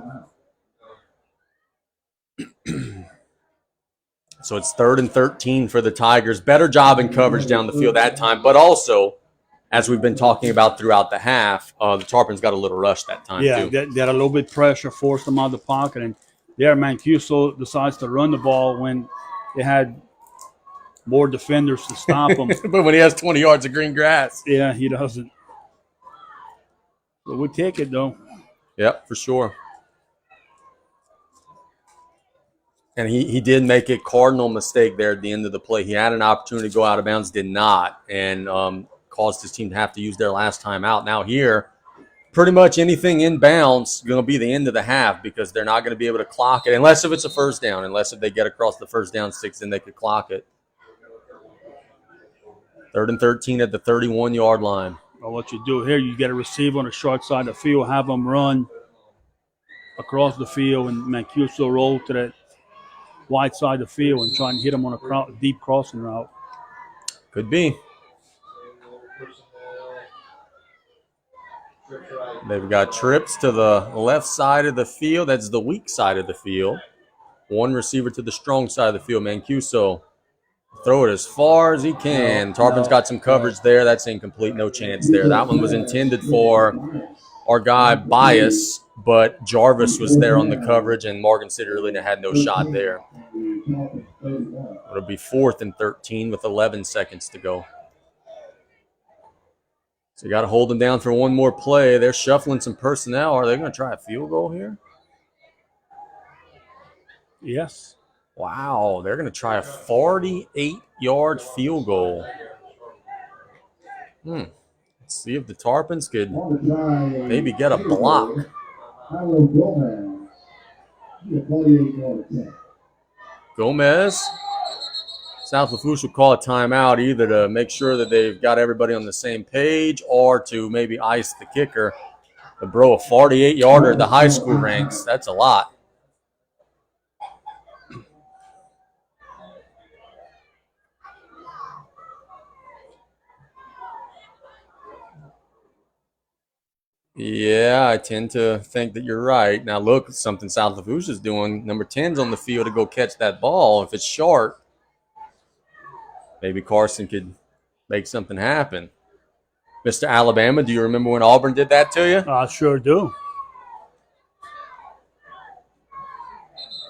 So it's 3rd and 13 for the Tigers. Better job in coverage down the field that time. But also, as we've been talking about throughout the half, the Tarpons got a little rush that time, too. Yeah, they had a little bit of pressure, forced them out of the pocket. And there, Mancuso decides to run the ball when they had more defenders to stop him. But when he has 20 yards of green grass. Yeah, he doesn't. But we take it, though. Yep, for sure. And he did make a cardinal mistake there at the end of the play. He had an opportunity to go out of bounds, did not, and caused his team to have to use their last time out. Now here, pretty much anything in bounds going to be the end of the half because they're not going to be able to clock it unless if it's a first down. Unless if they get across the first down sticks, then they could clock it. 3rd and 13 at the 31-yard line. Well, what you do here, you get a receiver on the short side of the field, have them run across the field, and Mancuso roll to that wide side of the field and try and hit him on a deep crossing route. Could be. They've got trips to the left side of the field. That's the weak side of the field. One receiver to the strong side of the field. Mancuso throw it as far as he can. Tarpon's got some coverage there. That's incomplete. No chance there. That one was intended for our guy Bias, but Jarvis was there on the coverage, and Morgan City really had no shot there. It'll be 4th and 13 with 11 seconds to go. So you got to hold them down for one more play. They're shuffling some personnel. Are they going to try a field goal here? Yes. Wow, they're going to try a 48-yard field goal. Let's see if the Tarpons could maybe get a block. Gomez. South Lafourche will call a timeout either to make sure that they've got everybody on the same page or to maybe ice the kicker. But, bro, a 48-yarder at the high school ranks, that's a lot. Yeah, I tend to think that you're right. Now, look, something South Lafourche is doing. Number 10's on the field to go catch that ball. If it's short, maybe Carson could make something happen. Mr. Alabama, do you remember when Auburn did that to you? I sure do.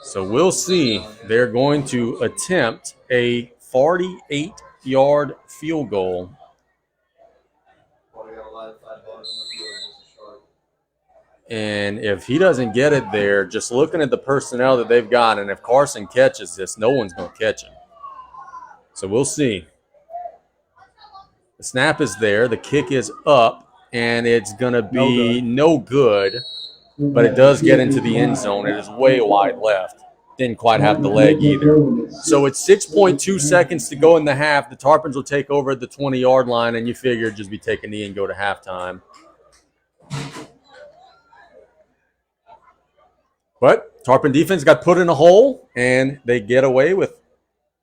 So we'll see. They're going to attempt a 48-yard field goal. And if he doesn't get it there, just looking at the personnel that they've got, and if Carson catches this, no one's going to catch him. So we'll see. The snap is there. The kick is up, and it's going to be no good, but it does get into the end zone. It is way wide left. Didn't quite have the leg either. So it's 6.2 seconds to go in the half. The Tarpons will take over at the 20-yard line, and you figure just be take a knee and go to halftime. But Tarpon defense got put in a hole, and they get away with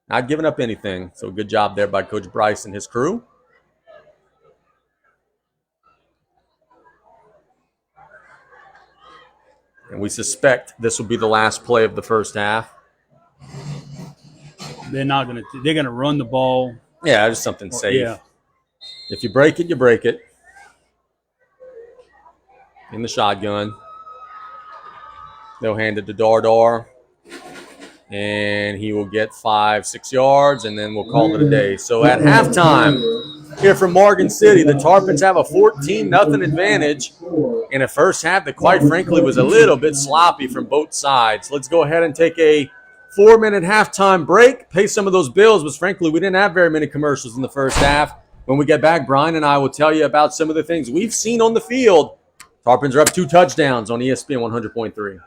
not giving up anything. So good job there by Coach Bryce and his crew. And we suspect this will be the last play of the first half. They're not going to. They're going to run the ball. Yeah, just something safe. Yeah. If you break it, you break it. In the shotgun. They'll hand it to Dardar. And he will get 5-6 yards, and then we'll call it a day. So at halftime, here from Morgan City, the Tarpons have a 14-0 advantage in a first half that, quite frankly, was a little bit sloppy from both sides. Let's go ahead and take a 4-minute halftime break, pay some of those bills, but frankly, we didn't have very many commercials in the first half. When we get back, Brian and I will tell you about some of the things we've seen on the field. Tarpons are up 2 touchdowns on ESPN 100.3.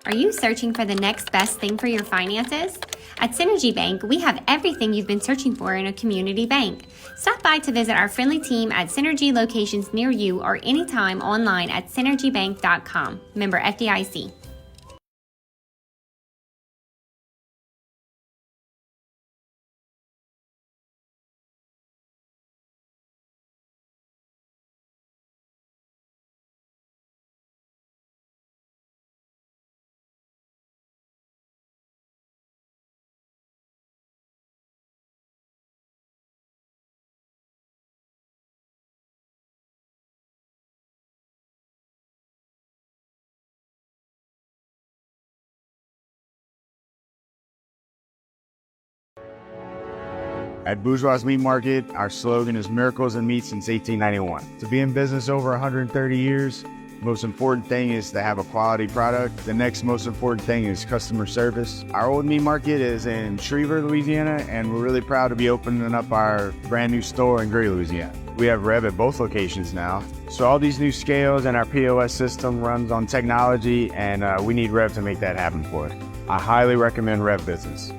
Are you searching for the next best thing for your finances? At Synergy Bank, we have everything you've been searching for in a community bank. Stop by to visit our friendly team at Synergy locations near you or anytime online at synergybank.com. Member FDIC. At Bourgeois Meat Market, our slogan is Miracles in Meat since 1891. To be in business over 130 years, the most important thing is to have a quality product. The next most important thing is customer service. Our old meat market is in Schriever, Louisiana, and we're really proud to be opening up our brand new store in Gray, Louisiana. We have Rev at both locations now. So all these new scales and our POS system runs on technology, and we need Rev to make that happen for us. I highly recommend Rev Business.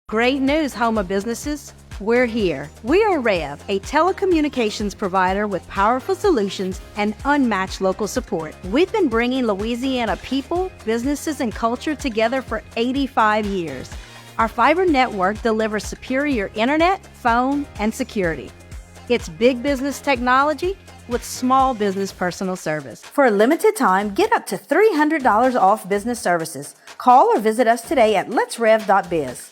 Great news, home of businesses. We're here. We are Rev, a telecommunications provider with powerful solutions and unmatched local support. We've been bringing Louisiana people, businesses, and culture together for 85 years. Our fiber network delivers superior internet, phone, and security. It's big business technology with small business personal service. For a limited time, get up to $300 off business services. Call or visit us today at letsrev.biz.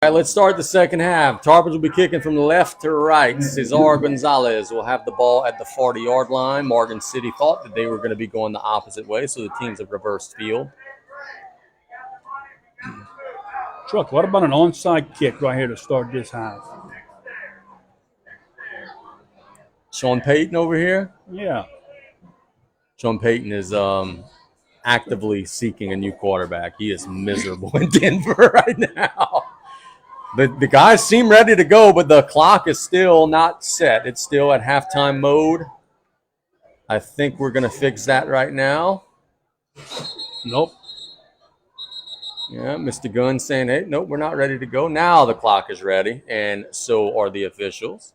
right, let's start the second half. Tarpons will be kicking from left to right. Cesar Gonzalez will have the ball at the 40-yard line. Morgan City thought that they were going to be going the opposite way, so the teams have reversed field. Truck, what about an onside kick right here to start this half? Sean Payton over here. Yeah. Sean Payton is actively seeking a new quarterback. He is miserable in Denver right now. The guys seem ready to go, but the clock is still not set. It's still at halftime mode. I think we're going to fix that right now. Nope. Yeah, Mr. Gunn saying, hey, nope, we're not ready to go. Now the clock is ready, and so are the officials.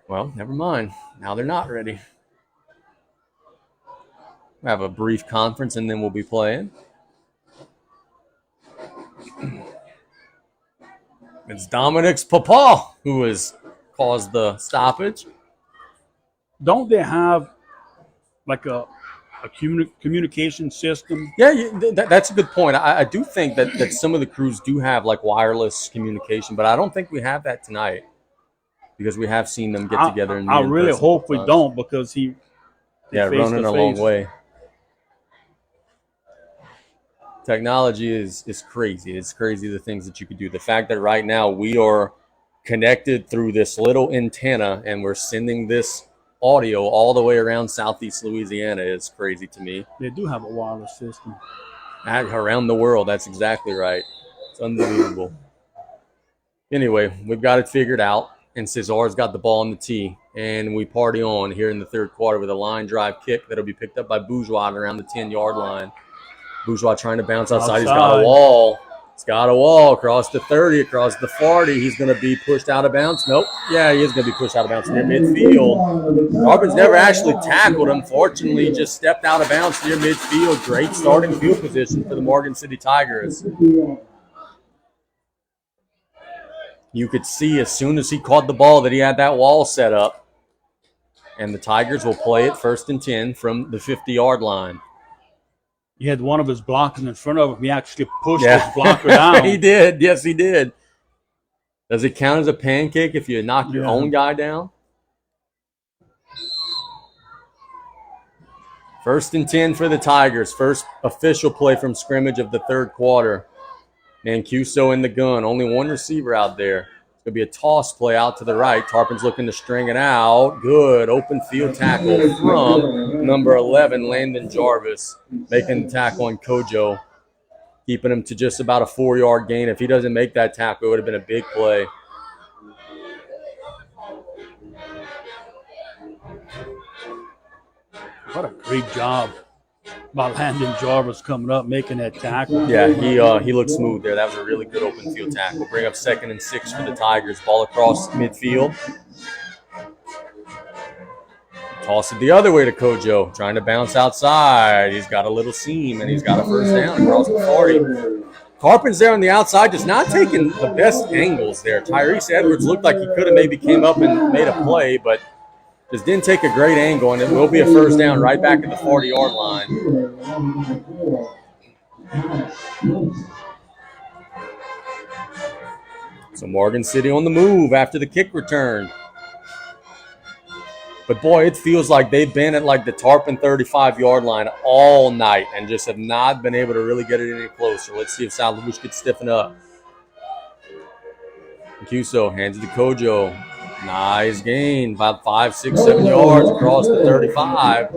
Well, never mind. Now they're not ready. We'll have a brief conference, and then we'll be playing. It's Dominic's papa who has caused the stoppage. Don't they have like a communication system? Yeah, that's a good point. I do think that some of the crews do have like wireless communication, but I don't think we have that tonight because we have seen them get together. And I really hope we don't because he running a long way. Technology is crazy. It's crazy the things that you could do. The fact that right now we are connected through this little antenna and we're sending this audio all the way around Southeast Louisiana is crazy to me. They do have a wireless system. Around the world, that's exactly right. It's unbelievable. Anyway, we've got it figured out, and Cesar's got the ball on the tee, and we party on here in the third quarter with a line drive kick that'll be picked up by Bourgeois around the 10-yard line. Bourgeois trying to bounce outside. He's got a wall. He's got a wall across the 30, across the 40. He's going to be pushed out of bounds. Nope. Yeah, he is going to be pushed out of bounds near midfield. Tarpons never actually tackled him. Fortunately, he just stepped out of bounds near midfield. Great starting field position for the Morgan City Tigers. You could see as soon as he caught the ball that he had that wall set up. And the Tigers will play it 1st and 10 from the 50-yard line. He had one of his blockers in front of him. He actually pushed his blocker down. He did. Yes, he did. Does it count as a pancake if you knock your own guy down? 1st and 10 for the Tigers. First official play from scrimmage of the third quarter. Mancuso in the gun. Only one receiver out there. It's going to be a toss play out to the right. Tarpons looking to string it out. Good open field tackle from number 11, Landon Jarvis, making the tackle on Kojo, keeping him to just about a 4-yard gain. If he doesn't make that tackle, it would have been a big play. What a great job by Landon Jarvis coming up, making that tackle. Yeah, he looked smooth there. That was a really good open field tackle. Bring up 2nd and 6 for the Tigers. Ball across midfield. Toss it the other way to Kojo, trying to bounce outside. He's got a little seam, and he's got a first down across the 40. Tarpons there on the outside, just not taking the best angles there. Tyrese Edwards looked like he could have maybe came up and made a play, but just didn't take a great angle, and it will be a first down right back at the 40-yard line. So Morgan City on the move after the kick return. But, boy, it feels like they've been at, like, the Tarpon 35-yard line all night and just have not been able to really get it any closer. Let's see if South Lafourche could stiffen up. Mancuso hands it to Kojo. Nice gain, about 5, 6, 7 yards across the 35.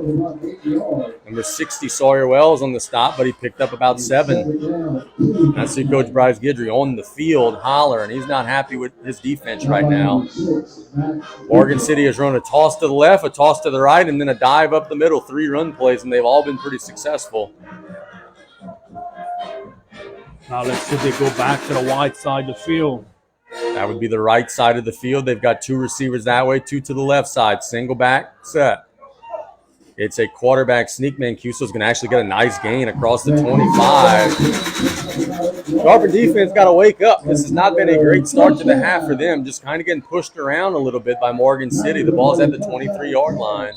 Number 60, Sawyer Wells on the stop, but he picked up about 7. I see Coach Bryce Guidry on the field hollering. He's not happy with his defense right now. Morgan City has run a toss to the left, a toss to the right, and then a dive up the middle. 3 run plays, and they've all been pretty successful. Now let's see if they go back to the wide side of the field. That would be the right side of the field. They've got 2 receivers that way, 2 to the left side. Single back, set. It's a quarterback sneak. Mancuso's going to actually get a nice gain across the 25. Tarpon defense got to wake up. This has not been a great start to the half for them. Just kind of getting pushed around a little bit by Morgan City. The ball's at the 23-yard line.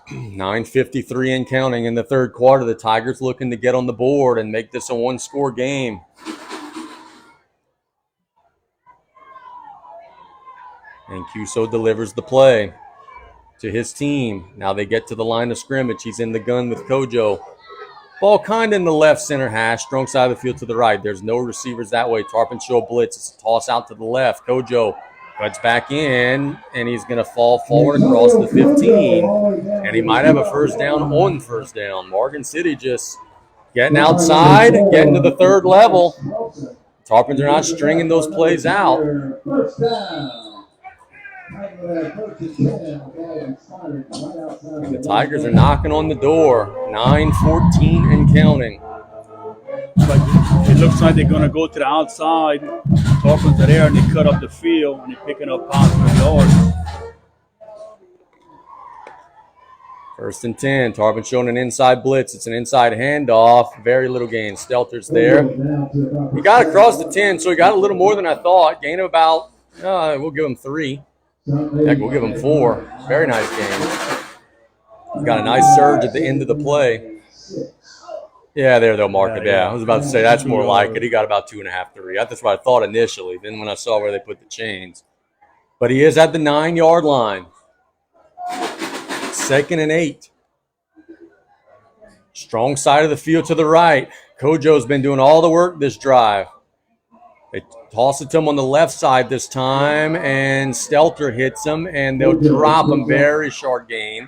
9:53 and counting in the third quarter. The Tigers looking to get on the board and make this a one-score game. And Cuso delivers the play to his team. Now they get to the line of scrimmage. He's in the gun with Kojo. Ball kind of in the left center hash, strong side of the field to the right. There's no receivers that way. Tarpon show blitz. It's a toss out to the left. Kojo cuts back in, and he's going to fall forward across the 15. And he might have a first down on first down. Morgan City just getting outside, getting to the third level. Tarpons are not stringing those plays out. First down. The Tigers are knocking on the door. 9:14 and counting. But it looks like they're going to go to the outside. Tarpons are there, and they cut up the field, and they're picking up possible yards. 1st and 10. Tarpon showing an inside blitz. It's an inside handoff. Very little gain. Stelter's there. He got across the 10, so he got a little more than I thought. Gain of about, we'll give him 3. Heck, we'll give him 4. Very nice game. He's got a nice surge at the end of the play. Yeah, there they'll mark it. Yeah, I was about to say that's more like it. He got about 2.5, 3. That's what I thought initially. Then when I saw where they put the chains. But he is at the 9-yard line. 2nd and 8. Strong side of the field to the right. Kojo's been doing all the work this drive. They toss it to him on the left side this time, and Stelter hits him, and they'll drop him. Very short gain.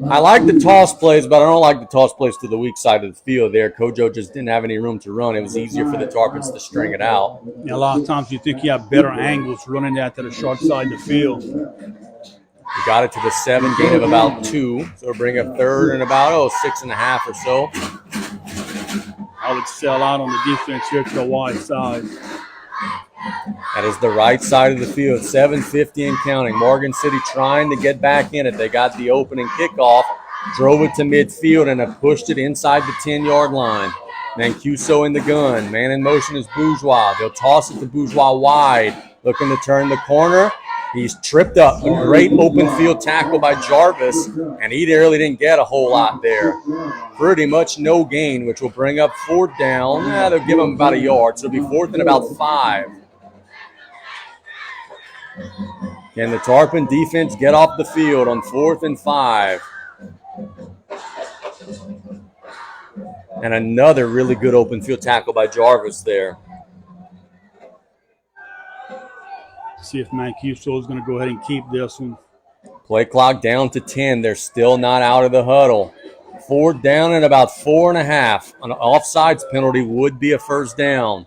I like the toss plays, but I don't like the toss plays to the weak side of the field there. Kojo just didn't have any room to run. It was easier for the Tarpons to string it out. Yeah, a lot of times you think you have better angles running that to the short side of the field. We got it to the 7, gain of about 2. So we'll bring up 3rd and about, 6.5 or so. I would sell out on the defense here to the wide side. That is the right side of the field. 7:50 and counting. Morgan City trying to get back in it. They got the opening kickoff, drove it to midfield, and have pushed it inside the 10-yard line. Mancuso in the gun. Man in motion is Bourgeois. They'll toss it to Bourgeois wide. Looking to turn the corner. He's tripped up. A great open field tackle by Jarvis, and he really didn't get a whole lot there. Pretty much no gain, which will bring up 4th down. They'll give him about a yard, so it'll be 4th and about 5. Can the Tarpon defense get off the field on 4th and 5? And another really good open field tackle by Jarvis there. See if Mancuso is going to go ahead and keep this one. Play clock down to 10. They're still not out of the huddle. 4th down and about 4.5. An offsides penalty would be a first down.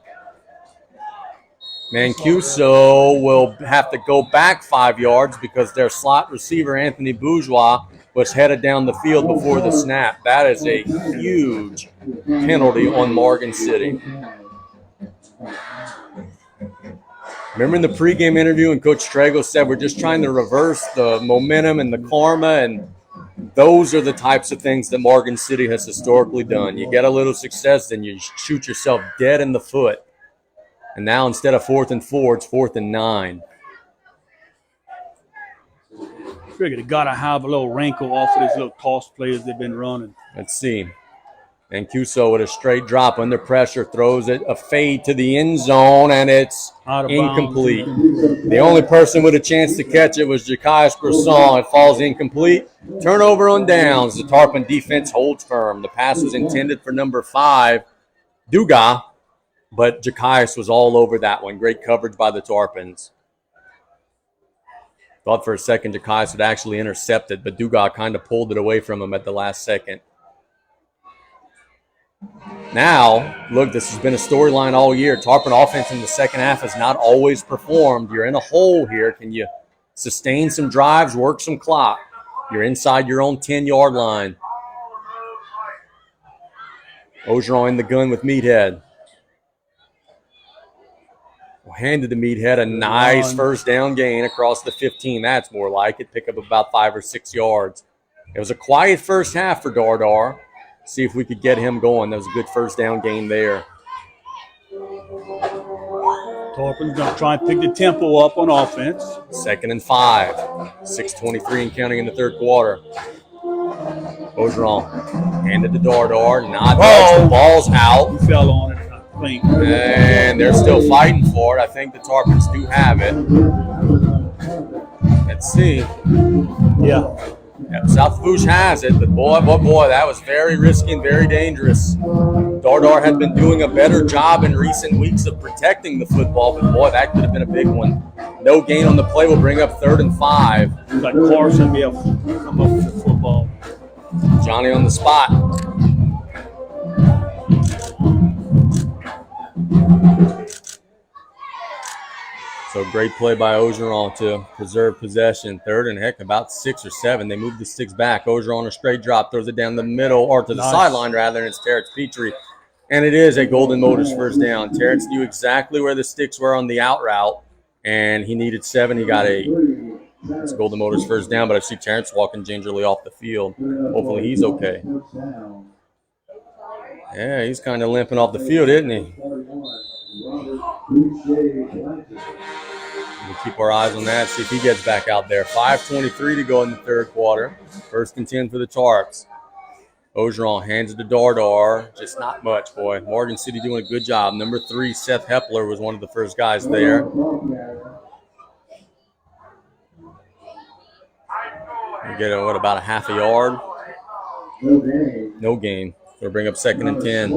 Mancuso will have to go back 5 yards because their slot receiver, Anthony Bourgeois, was headed down the field before the snap. That is a huge penalty on Morgan City. Remember in the pregame interview when Coach Strago said we're just trying to reverse the momentum and the karma, and those are the types of things that Morgan City has historically done. You get a little success, then you shoot yourself dead in the foot. And now instead of 4th and 4, it's 4th and 9. Figured they got to have a little wrinkle off of these little toss plays they've been running. Let's see. Mancuso with a straight drop under pressure, throws it a fade to the end zone, and it's incomplete. The only person with a chance to catch it was Jacques Brisson. It falls incomplete. Turnover on downs. The Tarpon defense holds firm. The pass was intended for number 5, Dugas, but Jacques was all over that one. Great coverage by the Tarpons. Thought for a second Jacques would actually intercept it, but Dugas kind of pulled it away from him at the last second. Now, look, this has been a storyline all year. Tarpon offense in the second half has not always performed. You're in a hole here. Can you sustain some drives, work some clock? You're inside your own 10-yard line. Ogeron in the gun with Meathead. Handed to Meathead a nice first down gain across the 15. That's more like it. Pick up about 5 or 6 yards. It was a quiet first half for Dardar. See if we could get him going. That was a good first down gain there. Tarpon's going to try and pick the tempo up on offense. 2nd and 5. 6:23 and counting in the third quarter. Ogeron handed the Dardar, not much. The ball's out. He fell on it, I think. And they're still fighting for it. I think the Tarpons do have it. Let's see. Yeah. Yep, South Lafourche has it, but boy, that was very risky and very dangerous. Dardar had been doing a better job in recent weeks of protecting the football, but boy, that could have been a big one. No gain on the play will bring up 3rd and 5. Looks like Carson may have come up with the football. Johnny on the spot. So great play by Ogeron to preserve possession. 3rd and heck, about 6 or 7. They move the sticks back. Ogeron a straight drop, throws it down the middle, or to the sideline rather, and it's Terrence Petrie. And it is a Golden Motors first down. Terrence knew exactly where the sticks were on the out route, and he needed 7. He got 8. It's Golden Motors first down, but I see Terrence walking gingerly off the field. Hopefully he's okay. Yeah, he's kind of limping off the field, isn't he? We'll keep our eyes on that, see if he gets back out there. 5:23 to go in the 3rd quarter. 1st and 10 for the Tarps. Ogeron hands it to Dardar. Just not much, boy. Morgan City doing a good job. Number 3, Seth Hepler, was one of the first guys there. We get about a half a yard. No gain. They'll bring up 2nd and 10.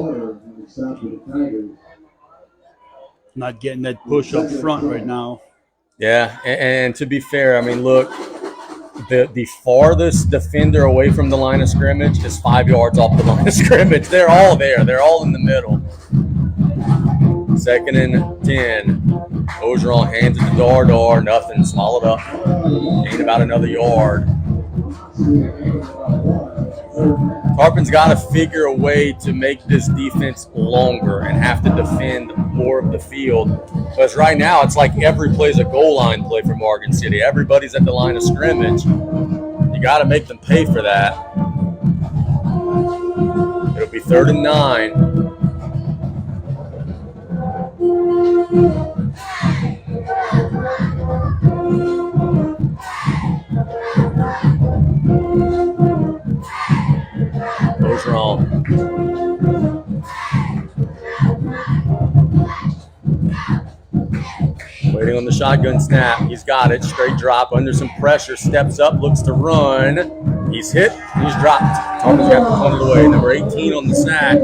Not getting that push up front right now. Yeah, and to be fair, I mean, look, the farthest defender away from the line of scrimmage is 5 yards off the line of scrimmage. They're all there. They're all in the middle. 2nd and 10. Ogeron hands it to Dardar. Nothing. Swallowed up. Gained about another yard. Tarpon's got to figure a way to make this defense longer and have to defend more of the field. Because right now, it's like every play is a goal line play for Morgan City. Everybody's at the line of scrimmage. You got to make them pay for that. It'll be 3rd and 9. Ogeron. Waiting on the shotgun snap. He's got it. Straight drop under some pressure. Steps up, looks to run. He's hit. He's dropped. Tarpon's got to punt it away. Number 18 on the sack.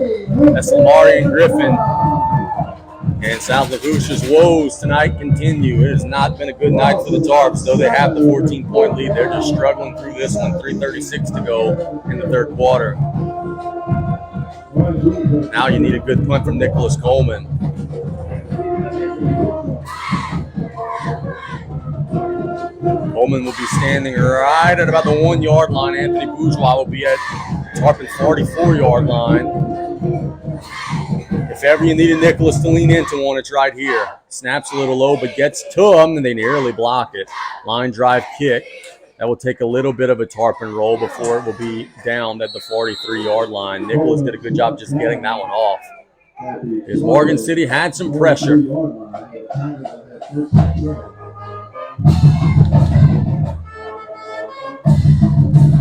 That's Lamarian Griffin. And South Lafourche's woes tonight continue. It has not been a good night for the Tarps, though they have the 14-point lead. They're just struggling through this one. 3:36 to go in the 3rd quarter. Now you need a good punt from Nicholas Coleman. Coleman will be standing right at about the 1 yard line. Anthony Bourgeois will be at Tarpon 44-yard line. If ever you need a Nicholas to lean into one, it's right here. Snaps a little low, but gets to him, and they nearly block it. Line drive kick. That will take a little bit of a Tarpon roll before it will be down at the 43-yard line. Nicholas did a good job just getting that one off. Because Morgan City had some pressure.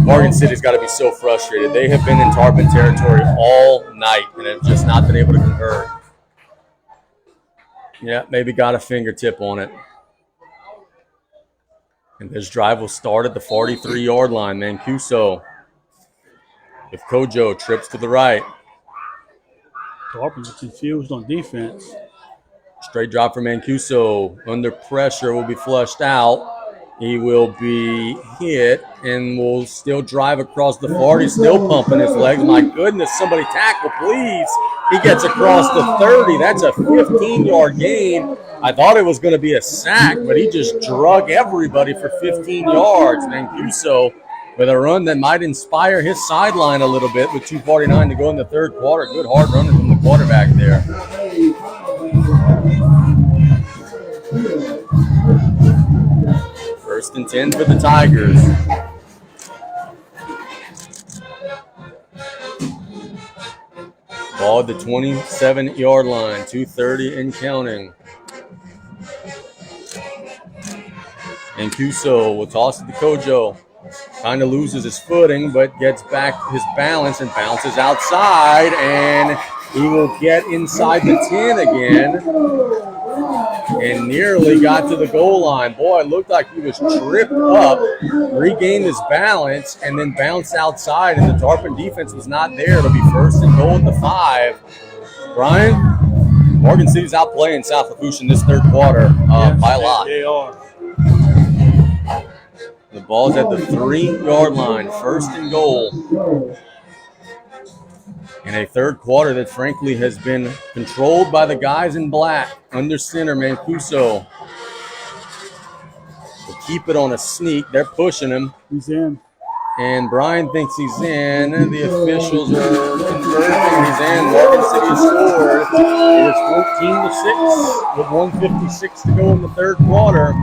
Morgan City's got to be so frustrated. They have been in Tarpon territory all night and have just not been able to convert. Yeah, maybe got a fingertip on it. And this drive will start at the 43-yard line. Mancuso with Kojo trips to the right. Tarpon is confused on defense. Straight drop for Mancuso. Under pressure, will be flushed out. He will be hit and will still drive across the 40, still pumping his legs. My goodness, somebody tackle, please. He gets across the 30. That's a 15-yard gain. I thought it was going to be a sack, but he just drug everybody for 15 yards. Mancuso with a run that might inspire his sideline a little bit with 2:49 to go in the 3rd quarter. Good hard running from the quarterback there. First and 10 for the Tigers. Ball at the 27-yard line, 2:30 and counting. And Mancuso will toss it to Kojo. Kind of loses his footing, but gets back his balance and bounces outside, and he will get inside the 10 again and nearly got to the goal line. Boy, it looked like he was tripped up, regained his balance, and then bounced outside, and the Tarpon defense was not there. It'll be first and goal at the 5. Brian, Morgan City's outplaying South Lafourche in this third quarter by a lot. They are. The ball's at the 3-yard line, first and goal. In a third quarter that frankly has been controlled by the guys in black. Under center, Mancuso will keep it on a sneak. They're pushing him. He's in. And Brian thinks he's in. The officials are confirming he's in. Morgan City has scored. It is 14-6 with 1:56 to go in the third quarter.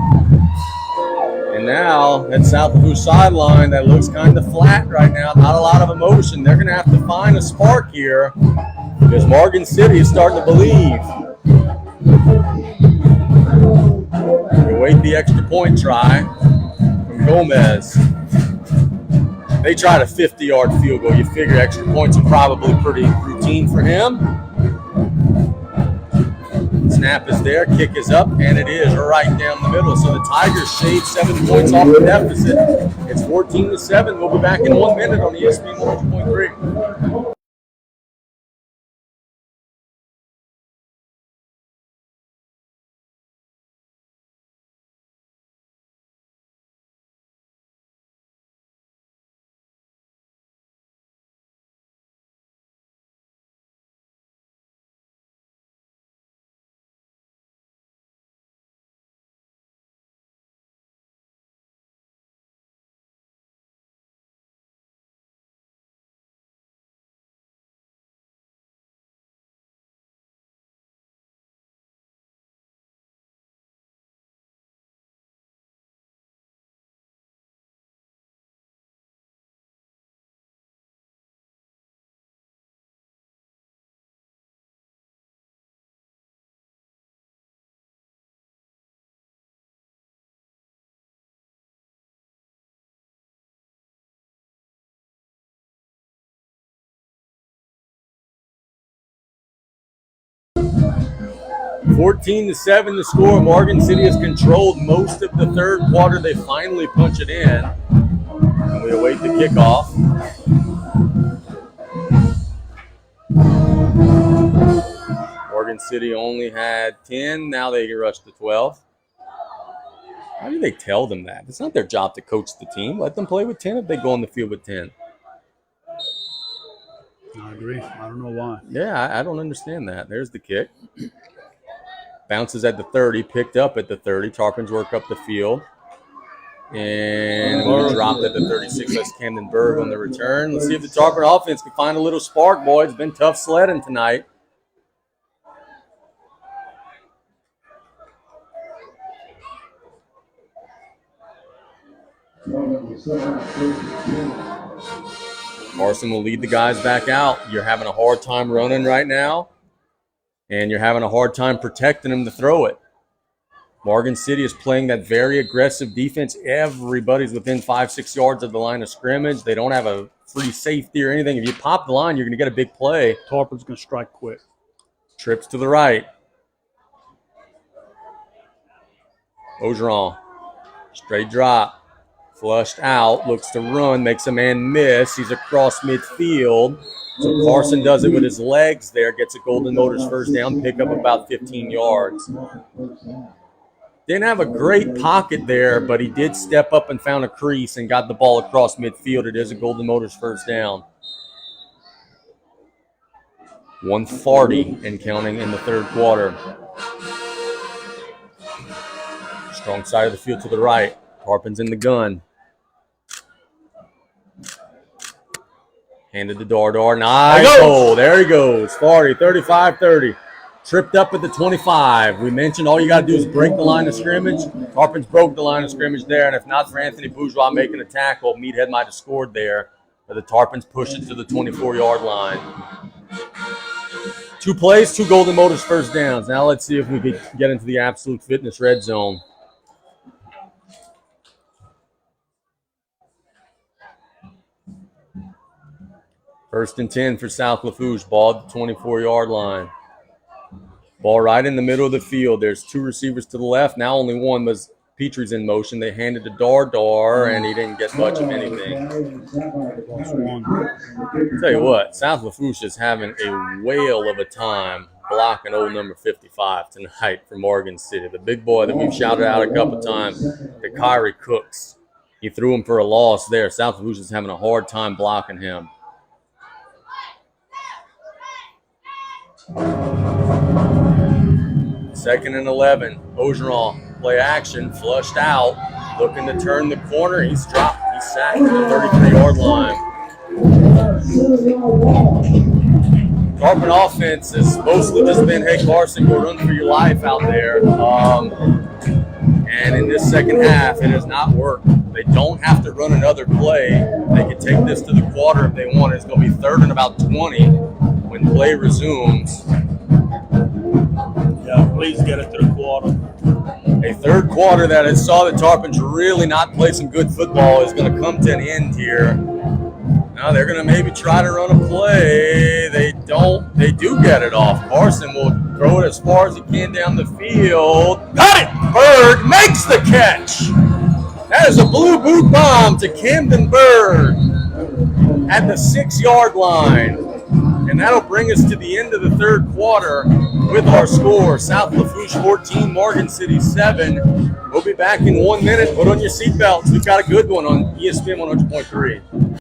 And now that South Lafourche sideline that looks kind of flat right now, not a lot of emotion. They're going to have to find a spark here because Morgan City is starting to believe. We await the extra point try from Gomez. They tried a 50-yard field goal. You figure extra points are probably pretty routine for him. Snap is there, kick is up, and it is right down the middle. So the Tigers shave 7 points off the deficit. It's 14-7. We'll be back in 1 minute on ESPN 100.3. Fourteen to 7 the score. Morgan City has controlled most of the third quarter. They finally punch it in. And we await the kickoff. Morgan City only had 10. Now they rush to 12. How do they tell them that? It's not their job to coach the team. Let them play with 10 if they go on the field with 10. I agree. I don't know why. Yeah, I don't understand that. There's the kick. Bounces at the 30, picked up at the 30. Tarpons work up the field. And we dropped at the 36. That's Camden Berg on the return. Let's see if the Tarpon offense can find a little spark, boys. It's been tough sledding tonight. Carson will lead the guys back out. You're having a hard time running right now. And you're having a hard time protecting them to throw it. Morgan City is playing that very aggressive defense. Everybody's within 5-6 yards of the line of scrimmage. They don't have a free safety or anything. If you pop the line, you're going to get a big play. Tarpon's going to strike quick. Trips to the right. Ogeron. Straight drop. Flushed out. Looks to run. Makes a man miss. He's across midfield. So Carson does it with his legs there, gets a Golden Motors first down, pick up about 15 yards. Didn't have a great pocket there, but he did step up and found a crease and got the ball across midfield. It is a Golden Motors first down. 1:40 and counting in the third quarter. Strong side of the field to the right. Tarpon's in the gun. Handed to Dar. Nice. Oh, there he goes. 40, 35-30. Tripped up at the 25. We mentioned all you got to do is break the line of scrimmage. Tarpons broke the line of scrimmage there, and if not for Anthony Bourgeois making a tackle, Meathead might have scored there. But the Tarpons push it to the 24-yard line. 2 plays, 2 Golden Motors first downs. Now let's see if we can get into the Absolute Fitness red zone. First and 10 for South Lafourche. Ball at the 24-yard line. Ball right in the middle of the field. There's two receivers to the left. Now only one was Petrie's in motion. They handed to Dar, and he didn't get much of anything. Tell you what, South Lafourche is having a whale of a time blocking old number 55 tonight for Morgan City. The big boy that we've shouted out a couple times, the Kyrie Cooks. He threw him for a loss there. South Lafourche is having a hard time blocking him. Second and 11. Ogeron, play action, flushed out, looking to turn the corner. He's dropped. He's sacked at the 33-yard line. Tarpon offense has mostly just been, hey, Carson, go run for your life out there. And in this second half, it has not worked. They don't have to run another play. They can take this to the quarter if they want. It's going to be third and about 20 when play resumes. Yeah, please get it to the quarter. A third quarter that it saw the Tarpons really not play some good football is going to come to an end here. Now they're going to maybe try to run a play. They don't. They do get it off. Carson will throw it as far as he can down the field. Got it! Bird makes the catch. That is a blue boot bomb to Camden Bird at the 6-yard line. And that'll bring us to the end of the third quarter with our score. South Lafourche 14, Morgan City 7. We'll be back in 1 minute. Put on your seatbelts. We've got a good one on ESPN 100.3.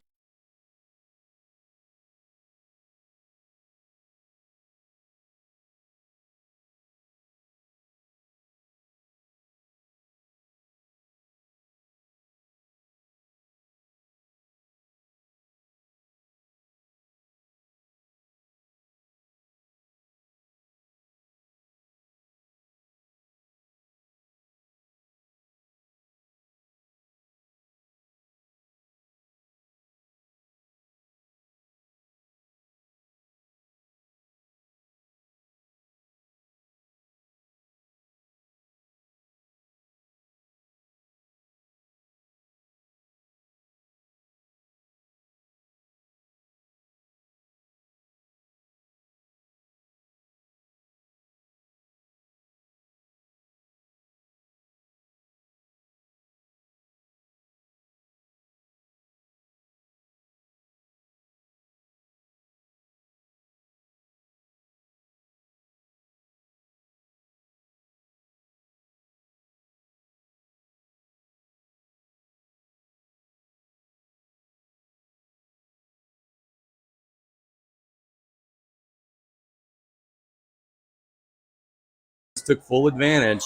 Took full advantage.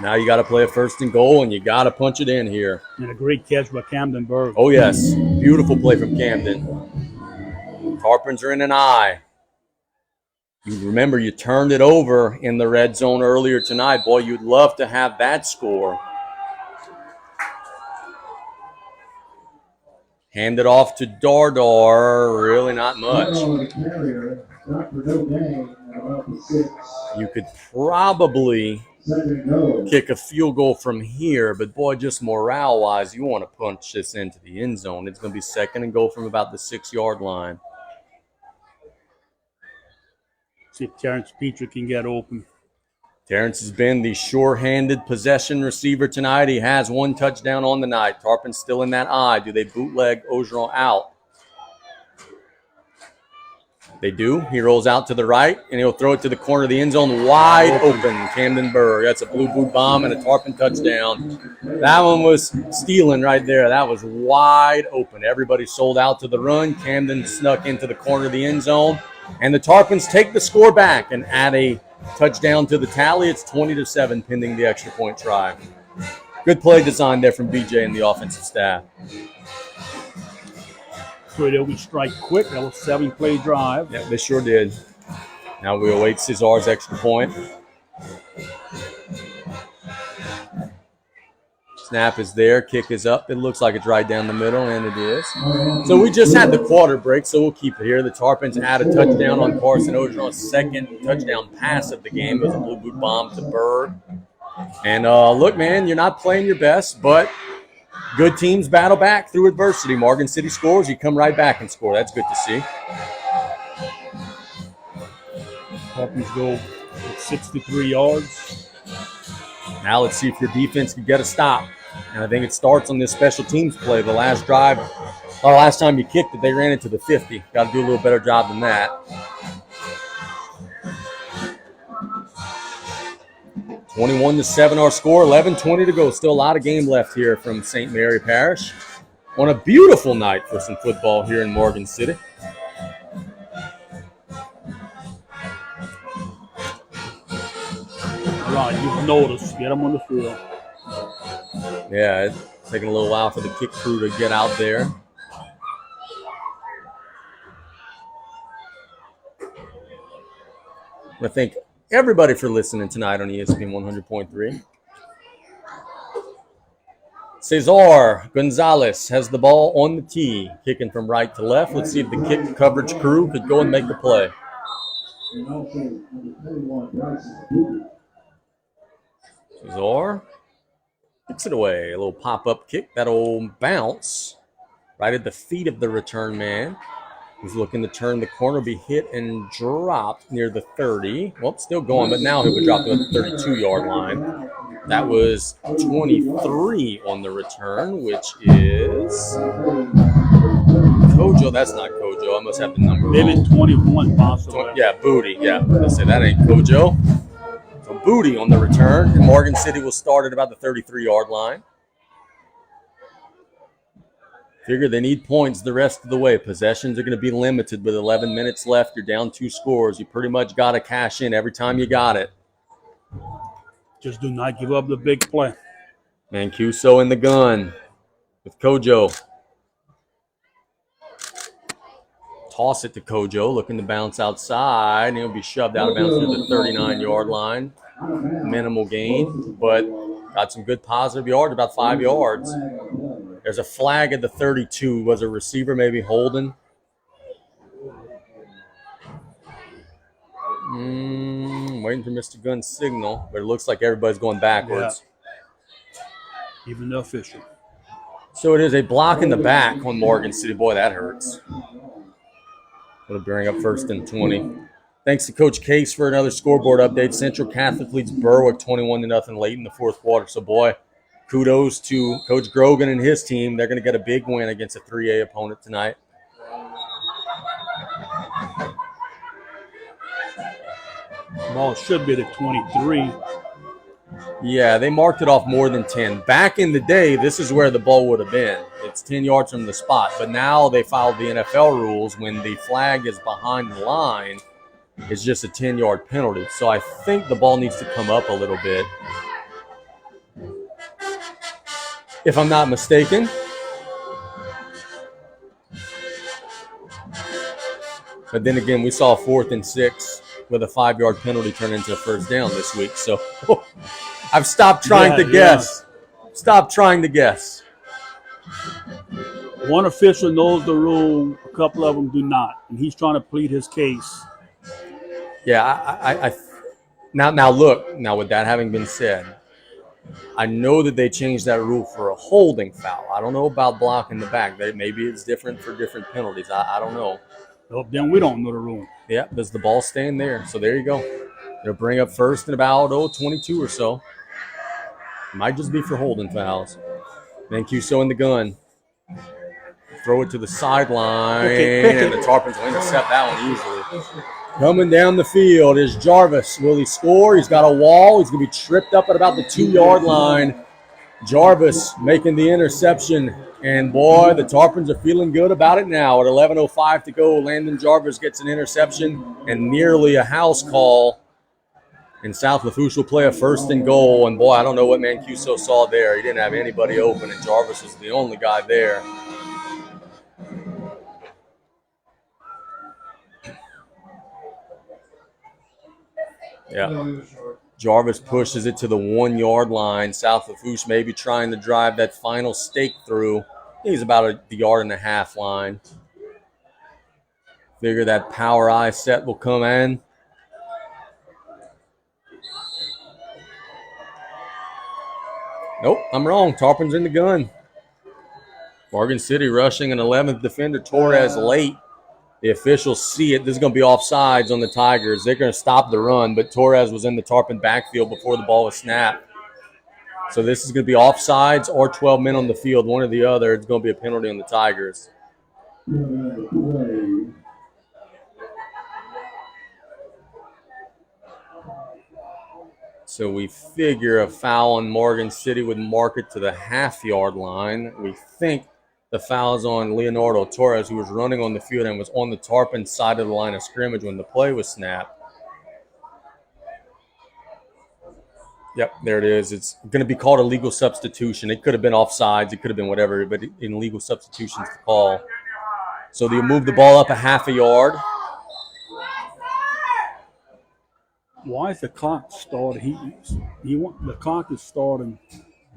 Now you got to play a first and goal, and you got to punch it in here. And a great catch by Camden Berg. Oh, yes. Beautiful play from Camden. Tarpons are in an eye. You remember you turned it over in the red zone earlier tonight. Boy, you'd love to have that score. Hand it off to Dar. Really not much. You could probably kick a field goal from here, but boy, just morale-wise, you want to punch this into the end zone. It's going to be second and goal from about the 6-yard line. See if Terrence Petrie can get open. Terrence has been the sure-handed possession receiver tonight. He has one touchdown on the night. Tarpon's still in that eye. Do they bootleg Ogeron out? They do. He rolls out to the right, and he'll throw it to the corner of the end zone, wide open. Camden Berg. That's a blue boot bomb and a Tarpon touchdown. That one was stealing right there. That was wide open. Everybody sold out to the run. Camden snuck into the corner of the end zone, and the Tarpons take the score back and add a touchdown to the tally. It's 20-7 pending the extra point try. Good play design there from BJ and the offensive staff. So we strike quick. That was a 7-play drive. Yeah, they sure did. Now we await Cesar's extra point. Snap is there. Kick is up. It looks like it's right down the middle, and it is. So we just had the quarter break, so we'll keep it here. The Tarpons add a touchdown on Carson Ogeron's second touchdown pass of the game. It was a blue boot bomb to Berg. And look, man, you're not playing your best, but Good teams battle back through adversity. Morgan City scores, you come right back and score. That's good to see. Tarpons go with 63 yards. Now let's see if your defense can get a stop. And I think it starts on this special teams play. The last drive, or last time you kicked it, they ran into the 50. Got to do a little better job than that. 21-7 our score, 11:20 to go. Still a lot of game left here from St. Mary Parish on a beautiful night for some football here in Morgan City. Right, you've noticed. Get them on the field. Yeah, it's taking a little while for the kick crew to get out there. I thank everybody for listening tonight on ESPN 100.3. Cesar Gonzalez has the ball on the tee, kicking from right to left. Let's see if the kick coverage crew could go and make the play. And also, number 21, Bryce is Booty. Cesar kicks it away. A little pop-up kick. That'll bounce right at the feet of the return man, who's looking to turn the corner, be hit and dropped near the 30. Well, still going, but now he'll be dropped at the 32-yard line. That was 23 on the return, which is Kojo. That's not Kojo. I must have the number Maybe wrong. 21 possibly. Yeah, Booty. Yeah, let's say that ain't Kojo. So Booty on the return. And Morgan City will start at about the 33-yard line. Figure they need points the rest of the way. Possessions are going to be limited with 11 minutes left. You're down 2 scores. You pretty much got to cash in every time you got it. Just do not give up the big play. Mancuso in the gun with Kojo. Toss it to Kojo, looking to bounce outside, and he'll be shoved out of bounds through the 39-yard line. Minimal gain, but got some good positive yards, about 5 yards. There's a flag at the 32. Was a receiver maybe holding? Waiting for Mr. Gunn's signal, but it looks like everybody's going backwards. Yeah. Even the official. So it is a block in the back on Morgan City. Boy, that hurts. It'll bring up 1st and 20. Thanks to Coach Case for another scoreboard update. Central Catholic leads Berwick 21-0 late in the 4th quarter. So, boy, kudos to Coach Grogan and his team. They're going to get a big win against a 3A opponent tonight. Ball should be at 23. Yeah, they marked it off more than 10. Back in the day, this is where the ball would have been. It's 10 yards from the spot. But now they followed the NFL rules. When the flag is behind the line, it's just a 10-yard penalty. So I think the ball needs to come up a little bit, if I'm not mistaken. But then again, we saw 4th and 6 with a 5-yard penalty turn into a 1st down this week. So I've stopped trying to guess. Stop trying to guess. One official knows the rule. A couple of them do not. And he's trying to plead his case. Yeah, now look, with that having been said, I know that they changed that rule for a holding foul. I don't know about blocking the back. Maybe it's different for different penalties. I don't know. Well, then we don't know the rule. Yeah, does the ball stay in there? So there you go. They'll bring up 1st and about 22 or so. Might just be for holding fouls. Mancuso in the gun. Throw it to the sideline, and the Tarpons will intercept that one easily. Coming down the field is Jarvis. Will he score? He's got a wall. He's going to be tripped up at about the 2-yard line. Jarvis making the interception. And, boy, the Tarpons are feeling good about it now. At 11:05 to go, Landon Jarvis gets an interception and nearly a house call. And South Lafourche will play a 1st and goal. And, boy, I don't know what Mancuso saw there. He didn't have anybody open, and Jarvis was the only guy there. Yeah. Jarvis pushes it to the 1-yard line. South Lafourche maybe trying to drive that final stake through. He's about the 1.5 yard line. Figure that power eye set will come in. Nope, I'm wrong. Tarpon's in the gun. Morgan City rushing an 11th defender, Torres, late. The officials see it. This is going to be offsides on the Tigers. They're going to stop the run, but Torres was in the Tarpon backfield before the ball was snapped. So this is going to be offsides or 12 men on the field, one or the other. It's going to be a penalty on the Tigers. So we figure a foul on Morgan City would mark it to the half-yard line. We think the foul's on Leonardo Torres, who was running on the field and was on the Tarpon side of the line of scrimmage when the play was snapped. Yep, there it is. It's going to be called a legal substitution. It could have been offsides. It could have been whatever, but in legal substitutions the call. So they'll move the ball up a half a yard. Why is the clock started? The clock is starting.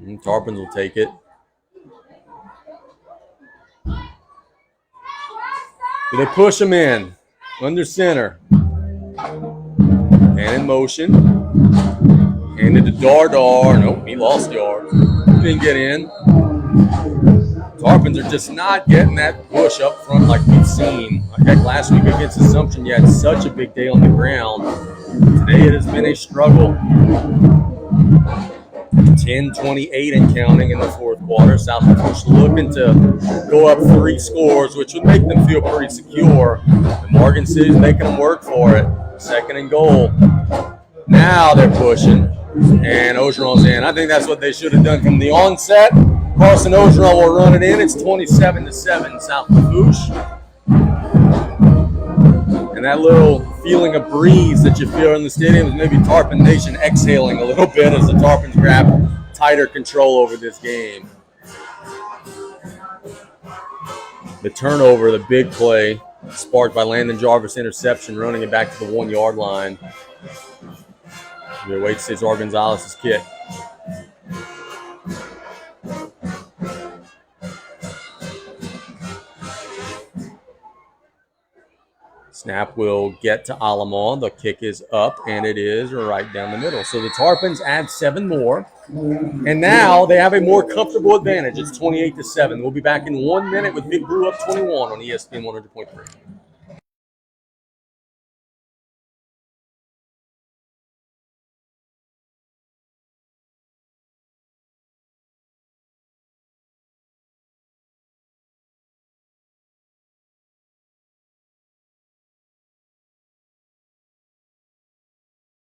Tarpons will take it. They push him in under center. And in motion. Handed to Dardar. Nope, he lost yards. He didn't get in. Tarpons are just not getting that push up front like we've seen. Like last week against Assumption, you had such a big day on the ground. Today it has been a struggle. 10-28 and counting in the fourth quarter. South Lafourche looking to go up 3 scores, which would make them feel pretty secure. And Morgan City's making them work for it. 2nd and goal. Now they're pushing. And Ogeron's in. I think that's what they should have done from the onset. Carson Ogeron will run it in. It's 27-7 South Lafourche. And that little feeling of breeze that you feel in the stadium is maybe Tarpon Nation exhaling a little bit as the Tarpons grab tighter control over this game. The turnover, the big play, sparked by Landon Jarvis' interception, running it back to the 1-yard line. We'll wait to see Zar Gonzalez's kick. Snap will get to Alamo. The kick is up, and it is right down the middle. So the Tarpons add 7 more, and now they have a more comfortable advantage. It's 28-7. We'll be back in 1 minute with Big Blue up 21 on ESPN 100.3.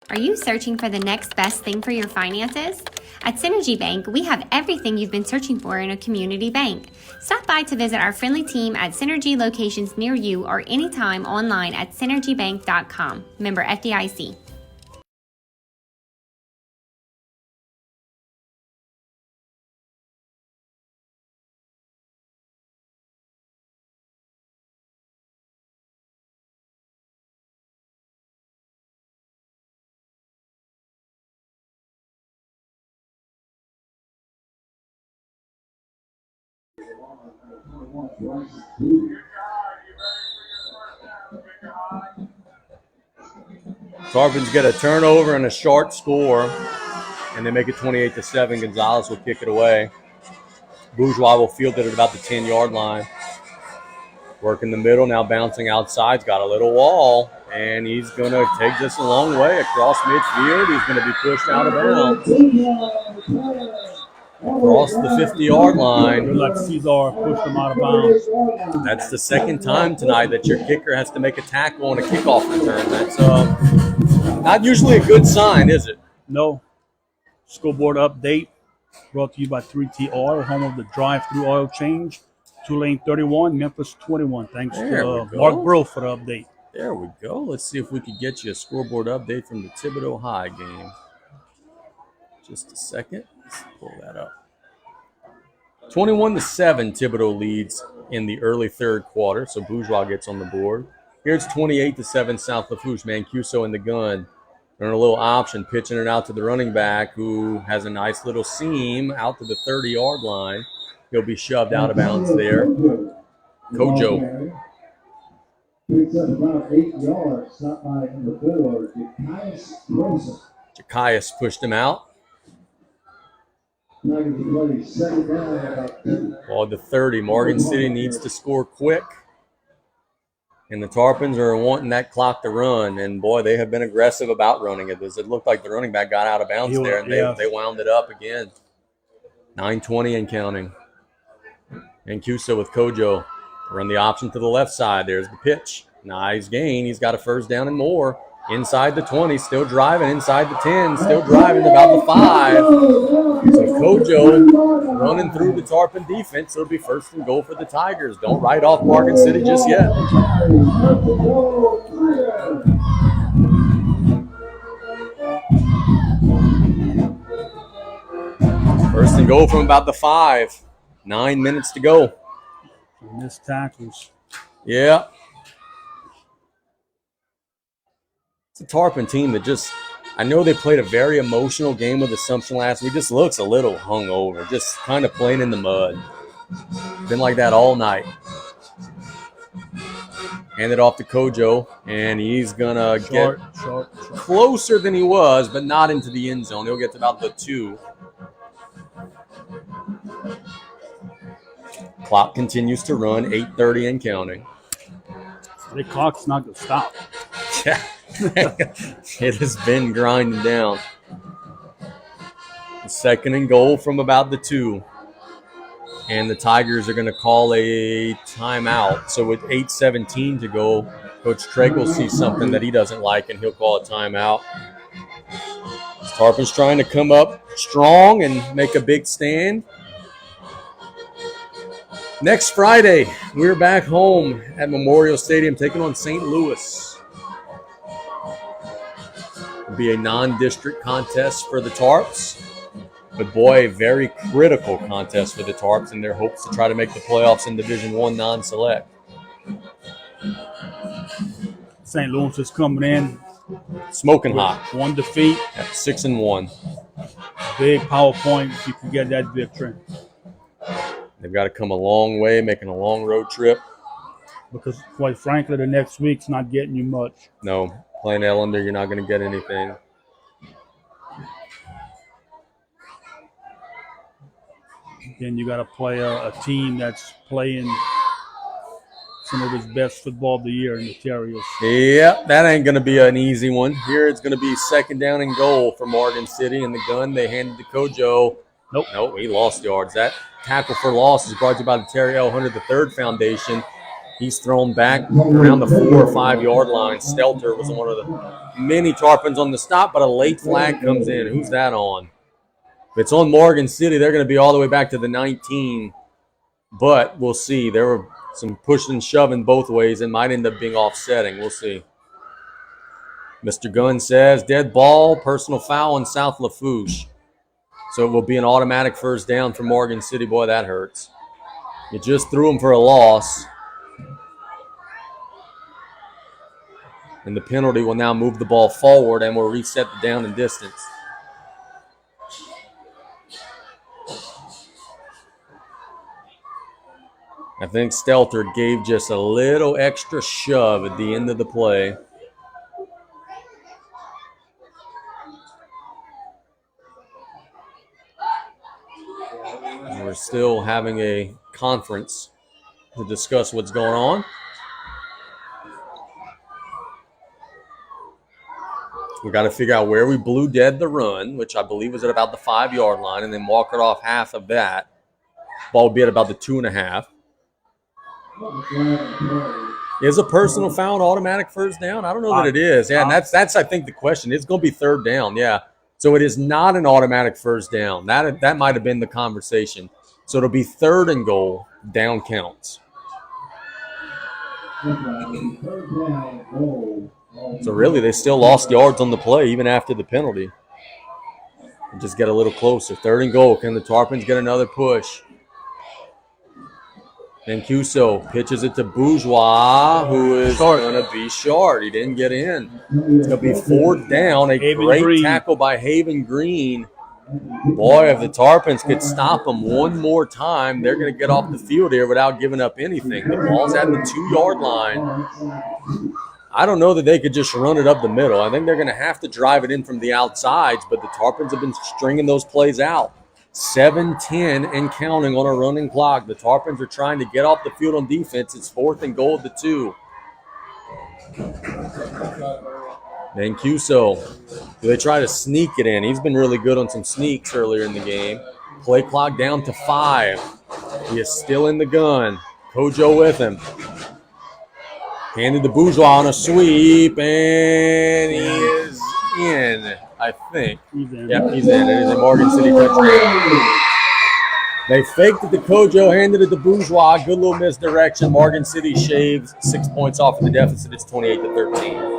Are you searching for the next best thing for your finances? At Synergy Bank, we have everything you've been searching for in a community bank. Stop by to visit our friendly team at Synergy locations near you or anytime online at synergybank.com. Member FDIC. Tarpons get a turnover and a short score, and they make it 28-7. Gonzalez will kick it away. Bourgeois will field it at about the 10-yard line. Work in the middle, now bouncing outside. He's got a little wall, and he's going to take this a long way across midfield. He's going to be pushed out of bounds. Across the 50-yard line. Good luck, Cesar pushed him out of bounds. That's the second time tonight that your kicker has to make a tackle on a kickoff return. That's not usually a good sign, is it? No. Scoreboard update brought to you by 3T Oil, home of the drive-through oil change. Tulane 31, Memphis 21. Thanks to Mark Burrow for the update. There we go. Let's see if we could get you a scoreboard update from the Thibodeau High game. Just a second. Let's pull that up. 21-7, Thibodeau leads in the early third quarter, so Bourgeois gets on the board. Here's 28-7 South Lafourche. Mancuso in the gun. Running a little option, pitching it out to the running back, who has a nice little seam out to the 30-yard line. He'll be shoved out of bounds there. Kojo. Picks up about 8 yards, stopped by number 4, Jackias Rosa. Jackias pushed him out. Second down, about 2. Ball to 30. Morgan City needs to score quick. And the Tarpons are wanting that clock to run. And, boy, they have been aggressive about running it. It looked like the running back got out of bounds there, and they wound it up again. 9:20 and counting. And Cuso with Kojo. Run the option to the left side. There's the pitch. Nice gain. He's got a first down and more. Inside the 20, still driving. Inside the 10, still driving about the 5. So Kojo running through the Tarpon defense. It'll be first and goal for the Tigers. Don't write off Morgan City just yet. First and goal from about the 5. 9 minutes to go. Missed tackles. Yeah. It's a Tarpon team that just, I know they played a very emotional game with Assumption last week. Just looks a little hungover, just kind of playing in the mud. Been like that all night. Hand it off to Kojo, and he's going to get closer than he was, but not into the end zone. He'll get to about the 2. Clock continues to run, 8:30 and counting. The clock's not going to stop. Yeah, it has been grinding down. Second and goal from about the 2. And the Tigers are going to call a timeout. So with 8:17 to go, Coach Craig will see something that he doesn't like, and he'll call a timeout. Tarpon's trying to come up strong and make a big stand. Next Friday, we're back home at Memorial Stadium taking on St. Louis. It'll be a non-district contest for the Tarps. But, boy, a very critical contest for the Tarps in their hopes to try to make the playoffs in Division I non-select. St. Louis is coming in. Smoking hot. 1 defeat. At 6-1. Big PowerPoint if you can get that victory. They've got to come a long way, making a long road trip. Because, quite frankly, the next week's not getting you much. No, playing Ellender, you're not going to get anything. Then you got to play a team that's playing some of his best football of the year in the Terriers. Yep, that ain't going to be an easy one. Here it's going to be second down and goal for Morgan City, and the gun they handed to Kojo. Nope, he lost yards. That tackle for loss is brought to you by the Terry L. Hunter III Foundation. He's thrown back around the 4 or 5 yard line. Stelter was one of the many Tarpons on the stop, but a late flag comes in. Who's that on? If it's on Morgan City, they're going to be all the way back to the 19. But we'll see. There were some pushing and shoving both ways. It might end up being offsetting. We'll see. Mr. Gunn says, dead ball, personal foul on South Lafourche. So it will be an automatic first down for Morgan City. Boy, that hurts. You just threw him for a loss. And the penalty will now move the ball forward and will reset the down and distance. I think Stelter gave just a little extra shove at the end of the play. We're still having a conference to discuss what's going on. We got to figure out where we blew dead the run, which I believe was at about the 5 yard line, and then walk it off half of that. Ball would be at about the 2.5. Is a personal foul an automatic first down? I don't know that it is. Yeah, and that's I think the question. It's going to be third down. Yeah, so it is not an automatic first down. That might have been the conversation. So it'll be third and goal. Down counts. So really, they still lost yards on the play even after the penalty. Just get a little closer. Third and goal. Can the Tarpons get another push? Then Cuso pitches it to Bourgeois, who is going to be short. He didn't get in. It's going to be fourth down. A great tackle by Haven Green. Boy, if the Tarpons could stop them one more time, they're going to get off the field here without giving up anything. The ball's at the 2 yard line. I don't know that they could just run it up the middle. I think they're going to have to drive it in from the outsides, but the Tarpons have been stringing those plays out. 7:10 and counting on a running clock. The Tarpons are trying to get off the field on defense. It's 4th and goal to 2. Mancuso. Do they try to sneak it in? He's been really good on some sneaks earlier in the game. Play clock down to 5. He is still in the gun. Kojo with him. Handed to Bourgeois on a sweep, and he is in, I think. He's in. Yep, he's in. It is a Morgan City touchdown. They faked it to Kojo, handed it to Bourgeois. Good little misdirection. Morgan City shaves 6 points off of the deficit. It's 28-13.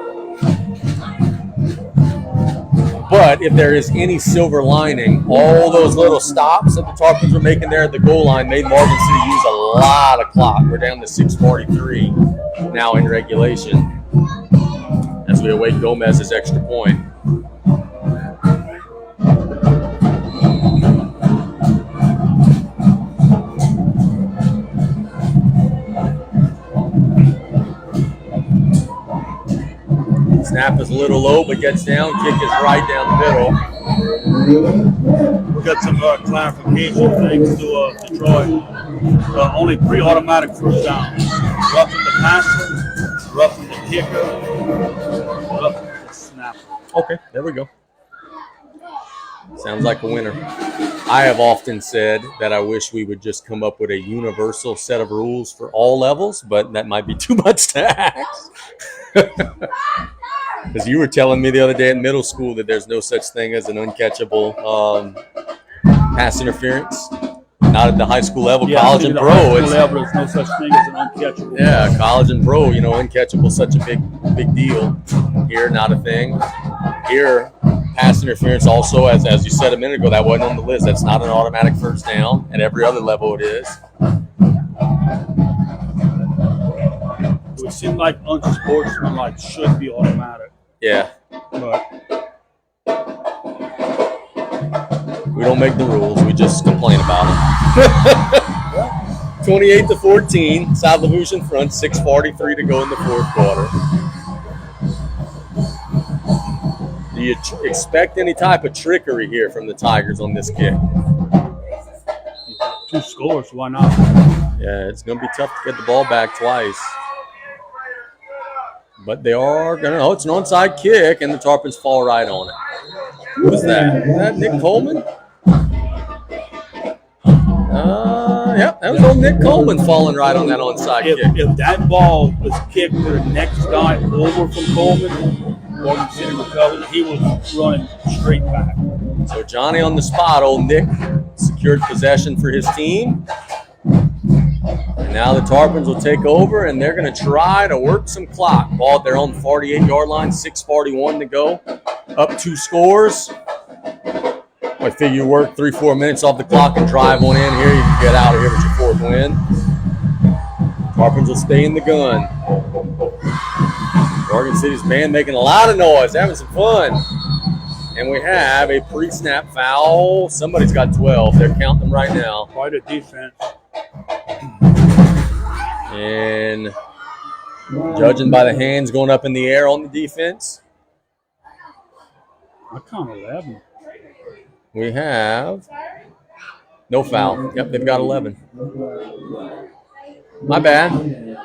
But if there is any silver lining, all those little stops that the Tarpons were making there at the goal line made Morgan City use a lot of clock. We're down to 6:43 now in regulation as we await Gomez's extra point. Snap is a little low, but gets down. Kick is right down the middle. We got some clarification thanks to Detroit. Only 3 automatic first downs. Roughing the passer, roughing the kicker, roughing the snapper. Okay, there we go. Sounds like a winner. I have often said that I wish we would just come up with a universal set of rules for all levels, but that might be too much to ask. Because you were telling me the other day in middle school that there's no such thing as an uncatchable pass interference. Not at the high school level, college and pro. High school level, there's no such thing as an uncatchable. Yeah, college and pro, uncatchable is such a big deal. Here, not a thing. Here, pass interference also, as you said a minute ago, that wasn't on the list. That's not an automatic first down. At every other level it is. It would seem like unsportsmanlike should be automatic. Yeah. But we don't make the rules. We just complain about them. 28-14. South Lafourche in front. 6:43 to go in the fourth quarter. Do you expect any type of trickery here from the Tigers on this kick? 2 scores, why not? Yeah, it's going to be tough to get the ball back twice. But they are going to. Oh, it's an onside kick, and the Tarpons fall right on it. Who's that? Is that Nick Coleman? Yep, that was old Nick Coleman falling right on that onside kick. If that ball was kicked to the next guy over from Coleman, Morgan City recovered, he was running straight back. So Johnny on the spot, old Nick secured possession for his team. And now the Tarpons will take over, and they're going to try to work some clock. Ball at their own 48-yard line, 6:41 to go. Up 2 scores. I figure you work 3-4 minutes off the clock and drive one in here. You can get out of here with your 4th win. Tarpons will stay in the gun. Morgan City's man making a lot of noise, having some fun. And we have a pre-snap foul. Somebody's got 12. They're counting them right now. Quite a defense. And judging by the hands going up in the air on the defense, I count 11. we have no foul. Yep, they've got 11. My bad.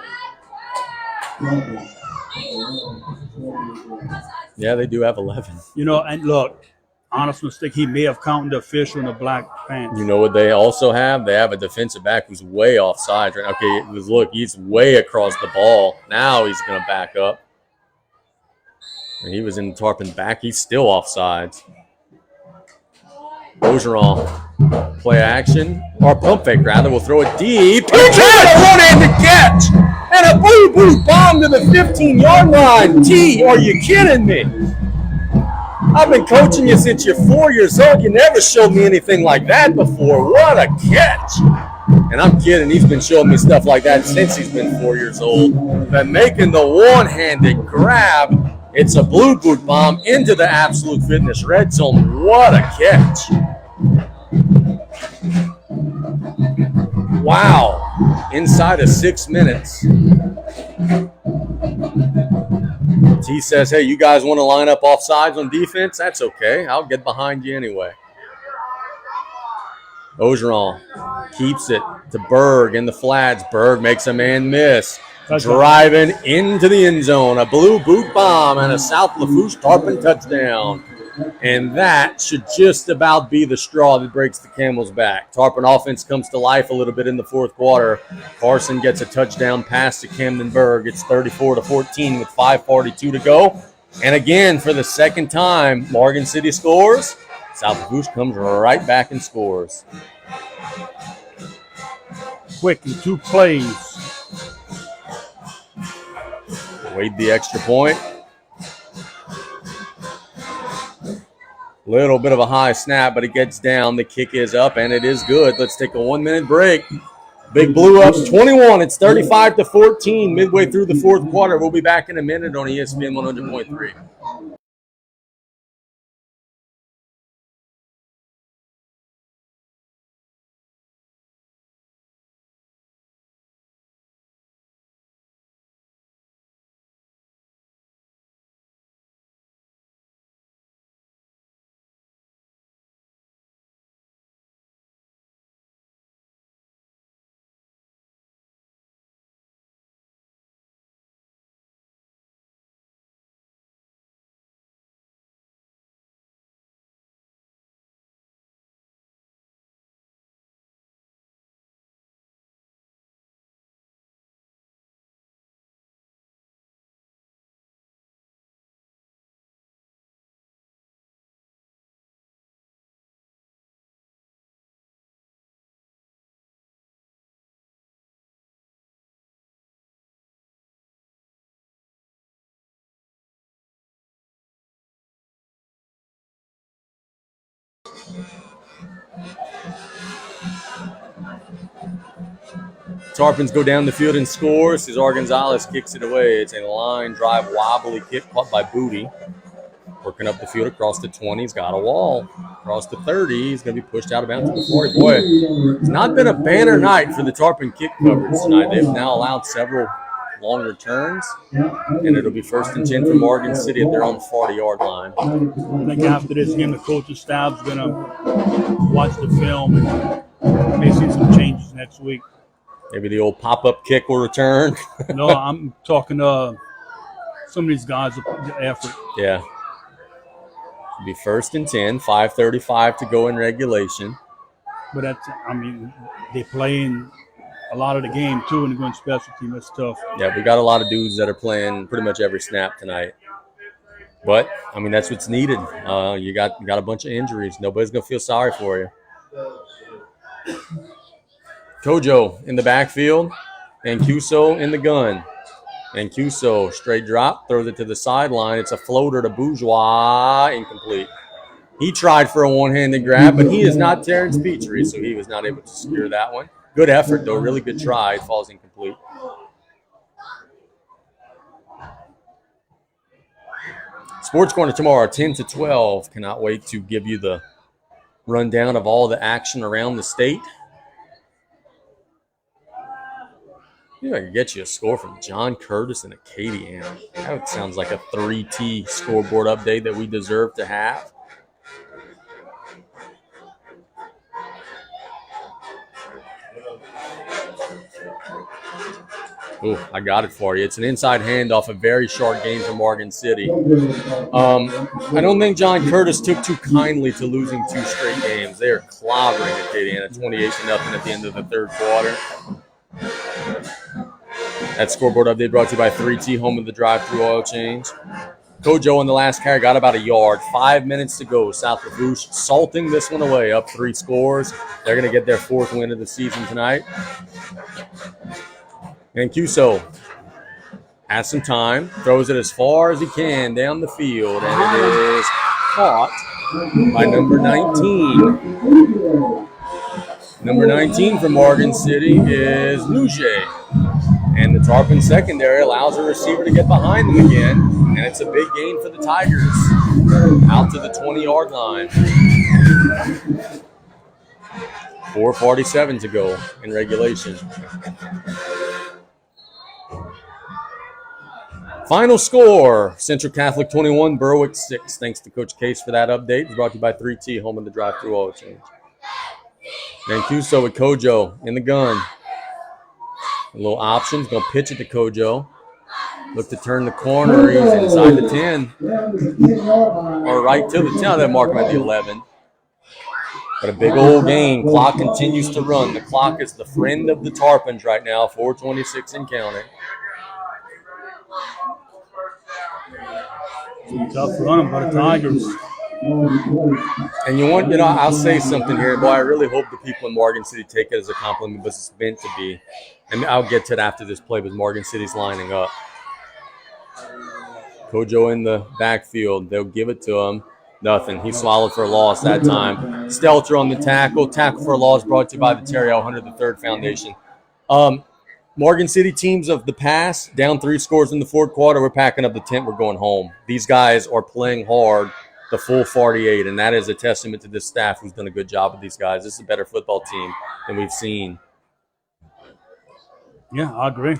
Yeah, they do have 11. And look, honest mistake, he may have counted the official in the black pants. You know what they also have? They have a defensive back who's way offside. Right? Okay, look, he's way across the ball. Now he's going to back up. And he was in the Tarpon back. He's still offsides. Bergeron, play action, or pump fake rather. We'll throw it deep. He's had a one-handed catch and a boo-boo bomb to the 15-yard line. T, are you kidding me? I've been coaching you since you're 4 years old. You never showed me anything like that before. What a catch. And I'm kidding. He's been showing me stuff like that since he's been 4 years old. But making the one-handed grab, it's a blue boot bomb into the Absolute Fitness red zone. What a catch. Wow. Inside of 6 minutes. T says, hey, you guys want to line up offsides on defense? That's okay. I'll get behind you anyway. Ogeron keeps it to Berg in the flats. Berg makes a man miss. Touchdown. Driving into the end zone. A blue boot bomb and a South Lafourche Tarpon touchdown. And that should just about be the straw that breaks the camel's back. Tarpon offense comes to life a little bit in the fourth quarter. Carson gets a touchdown pass to Camden Berg. It's 34-14 with 5:42 to go. And again, for the second time, Morgan City scores. South Lafourche comes right back and scores. Quick in 2 plays. Wade the extra point. Little bit of a high snap, but it gets down. The kick is up, and it is good. Let's take a 1-minute break. Big Blue up 21. It's 35-14 midway through the fourth quarter. We'll be back in a minute on ESPN 100.3. Tarpons go down the field and score. Cesar Gonzalez kicks it away. It's a line drive wobbly kick caught by Booty. Working up the field across the 20. He's got a wall. Across the 30. He's going to be pushed out of bounds to the 40. Boy, it's not been a banner night for the Tarpon kick coverage tonight. They've now allowed several long returns, and it'll be 1st and 10 for Morgan City at their own 40-yard line. I think after this game, the coaching staff's going to watch the film and may see some changes next week. Maybe the old pop-up kick will return. No, I'm talking some of these guys, the effort. Yeah. It'll be 1st and 10, 5:35 to go in regulation. But that's, they play in a lot of the game, too, and they're going special team. That's tough. Yeah, we got a lot of dudes that are playing pretty much every snap tonight. But, that's what's needed. You got a bunch of injuries. Nobody's going to feel sorry for you. Kojo in the backfield, and Cuso in the gun. And Cuso, straight drop, throws it to the sideline. It's a floater to Bourgeois, incomplete. He tried for a one-handed grab, but he is not Terrence Petrie, so he was not able to secure that one. Good effort, though. Really good try. It falls incomplete. Sports Corner tomorrow, 10 to 12. Cannot wait to give you the rundown of all the action around the state. I could get you a score from John Curtis and Acadiana. That sounds like a 3T scoreboard update that we deserve to have. Oh, I got it for you. It's an inside handoff, a very short game for Morgan City. I don't think John Curtis took too kindly to losing 2 straight games. They are clobbering Acadiana 28-0 at the end of the third quarter. That scoreboard update brought to you by 3T, home of the drive-through oil change. Kojo on the last carry got about a yard. 5 minutes to go. South Lafourche salting this one away, up 3 scores. They're going to get their 4th win of the season tonight. And Cuso has some time, throws it as far as he can down the field, and it is caught by number 19. Number 19 for Morgan City is Luge. And the Tarpon secondary allows a receiver to get behind them again. And it's a big gain for the Tigers. Out to the 20-yard line. 4:47 to go in regulation. Final score, Central Catholic 21, Berwick 6. Thanks to Coach Case for that update. It's brought to you by 3T, home of the drive-through oil change. Mancuso with Kojo in the gun. A little options. Going to pitch it to Kojo. Look to turn the corner. He's inside the 10. Or right to the 10. They'll mark him at the 11. But a big old game. Clock continues to run. The clock is the friend of the Tarpons right now. 4:26 and counting. Tough running by the Tigers. And I'll say something here. Boy, I really hope the people in Morgan City take it as a compliment, but it's meant to be. And I'll get to it after this play, but Morgan City's lining up. Kojo in the backfield. They'll give it to him. Nothing. He swallowed for a loss that time. Stelter on the tackle. Tackle for a loss brought to you by the Terry L. Hunter III Foundation. Morgan City teams of the past, down 3 scores in the fourth quarter, we're packing up the tent, we're going home. These guys are playing hard the full 48, and that is a testament to this staff who's done a good job with these guys. This is a better football team than we've seen. Yeah, I agree.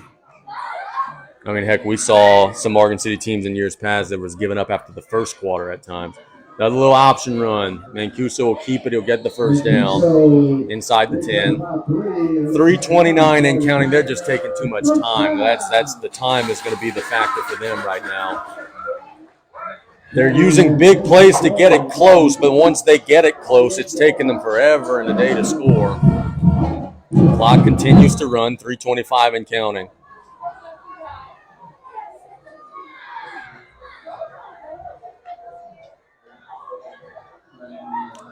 I mean, heck, we saw some Morgan City teams in years past that was giving up after the first quarter at times. Another little option run. Mancuso will keep it. He'll get the first down inside the 10. 3:29 and counting. They're just taking too much time. That's the time is going to be the factor for them right now. They're using big plays to get it close, but once they get it close, it's taking them forever in the day to score. Clock continues to run. 3:25 and counting.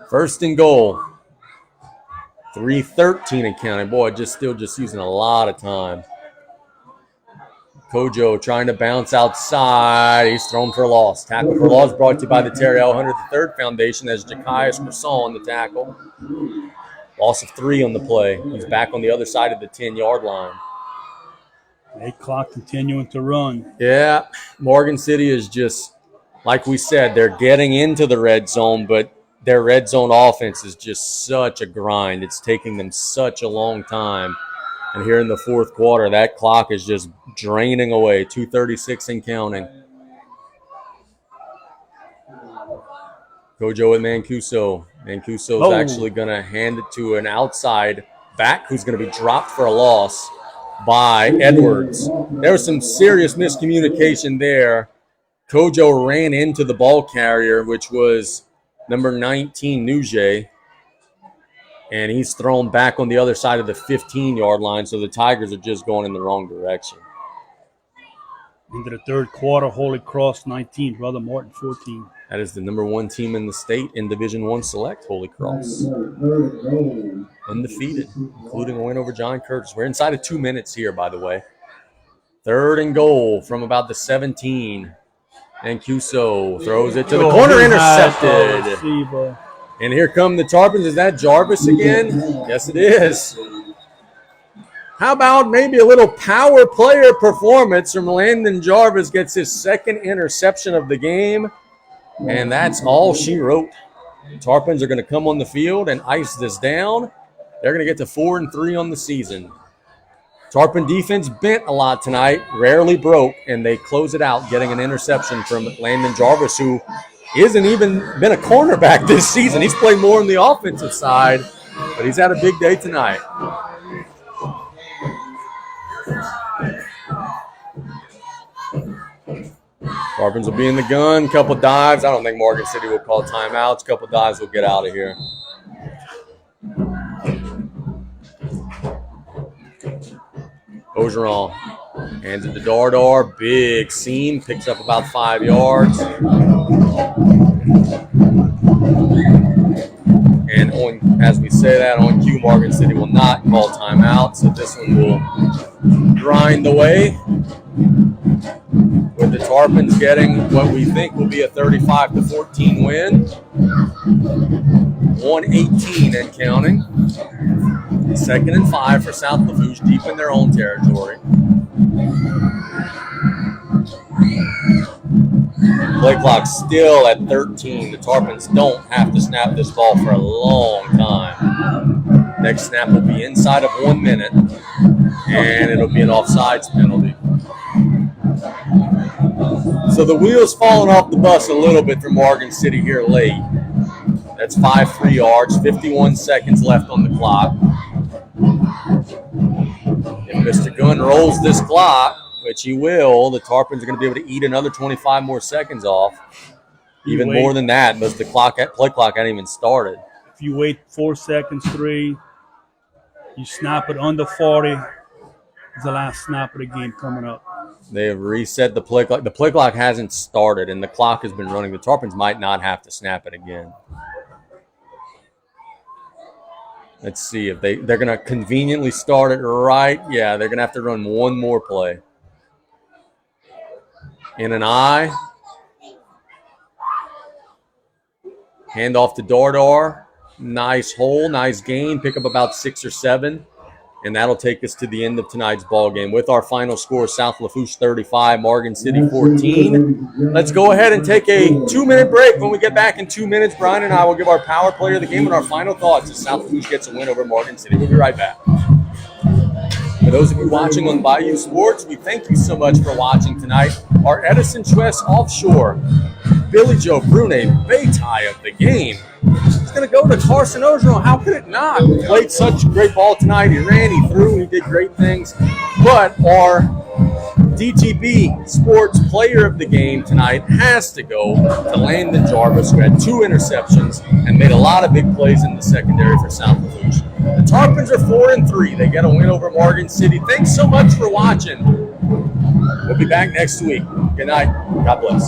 First and goal. 3:13 and counting. Boy, still using a lot of time. Kojo trying to bounce outside. He's thrown for a loss. Tackle for a loss brought to you by the Terry L. Hunter III Foundation as Jakias Croissant on the tackle. Loss of 3 on the play. He's back on the other side of the 10-yard line. Clock continuing to run. Yeah, Morgan City is just, like we said, they're getting into the red zone, but their red zone offense is just such a grind. It's taking them such a long time. And here in the fourth quarter, that clock is just draining away. 2:36 and counting. Kojo with Mancuso. Mancuso's actually going to hand it to an outside back who's going to be dropped for a loss by Edwards. There was some serious miscommunication there. Kojo ran into the ball carrier, which was number 19, Nugent, and he's thrown back on the other side of the 15-yard line, so the Tigers are just going in the wrong direction. Into the third quarter, Holy Cross 19, Brother Martin 14. That is the number 1 team in the state in Division I Select, Holy Cross. Undefeated, including a win over John Curtis. We're inside of 2 minutes here, by the way. Third and goal from about the 17. And Mancuso throws it to the corner, intercepted. And here come the Tarpons. Is that Jarvis again? Yes, it is. How about maybe a little power player performance from Landon Jarvis? Gets his second interception of the game. And that's all she wrote. The Tarpons are going to come on the field and ice this down. They're going to get to 4-3 on the season. Tarpon defense bent a lot tonight, rarely broke, and they close it out, getting an interception from Landon Jarvis, who isn't even been a cornerback this season. He's played more on the offensive side, but he's had a big day tonight. Tarpons will be in the gun, couple dives. I don't think Morgan City will call timeouts. Couple dives will get out of here. Ogeron hands it to Dardar. Big seam. Picks up about 5 yards. And as we say that, on cue, Morgan City will not call timeout. So this one will grind away. With the Tarpons getting what we think will be a 35-14 win. 1:18 and counting. 2nd and 5 for South Lafourche, deep in their own territory. Play clock still at 13. The Tarpons don't have to snap this ball for a long time. Next snap will be inside of 1 minute, and it'll be an offsides penalty. So the wheels falling off the bus a little bit for Morgan City here late. That That's 5 free yards, 51 seconds left on the clock. If Mr. Gunn rolls this clock, which he will, the Tarpons are going to be able to eat another 25 more seconds off. Even more than that, because the play clock hadn't even started. If you wait 4 seconds, 3, you snap it under 40. It's the last snap of the game coming up. They have reset the play clock. The play clock hasn't started, and the clock has been running. The Tarpons might not have to snap it again. Let's see if they're going to conveniently start it right. Yeah, they're going to have to run one more play. In an eye. Hand off to Dardar. Nice hole, nice gain. Pick up about 6 or 7. And that'll take us to the end of tonight's ball game with our final score: South Lafourche 35, Morgan City 14. Let's go ahead and take a 2-minute break. When we get back in 2 minutes, Brian and I will give our power player of the game and our final thoughts as South Lafourche gets a win over Morgan City. We'll be right back. For those of you watching on Bayou Sports, we thank you so much for watching tonight. Our Edison Schwess Offshore, Billy Joe Brune, Baytie of the game. It's going to go to Carson Ogeron. How could it not? He played such a great ball tonight. He ran, he threw, he did great things. But our DTB Sports Player of the Game tonight has to go to Landon Jarvis, who had 2 interceptions and made a lot of big plays in the secondary for South Lafourche. The Tarpons are 4-3. They get a win over Morgan City. Thanks so much for watching. We'll be back next week. Good night. God bless.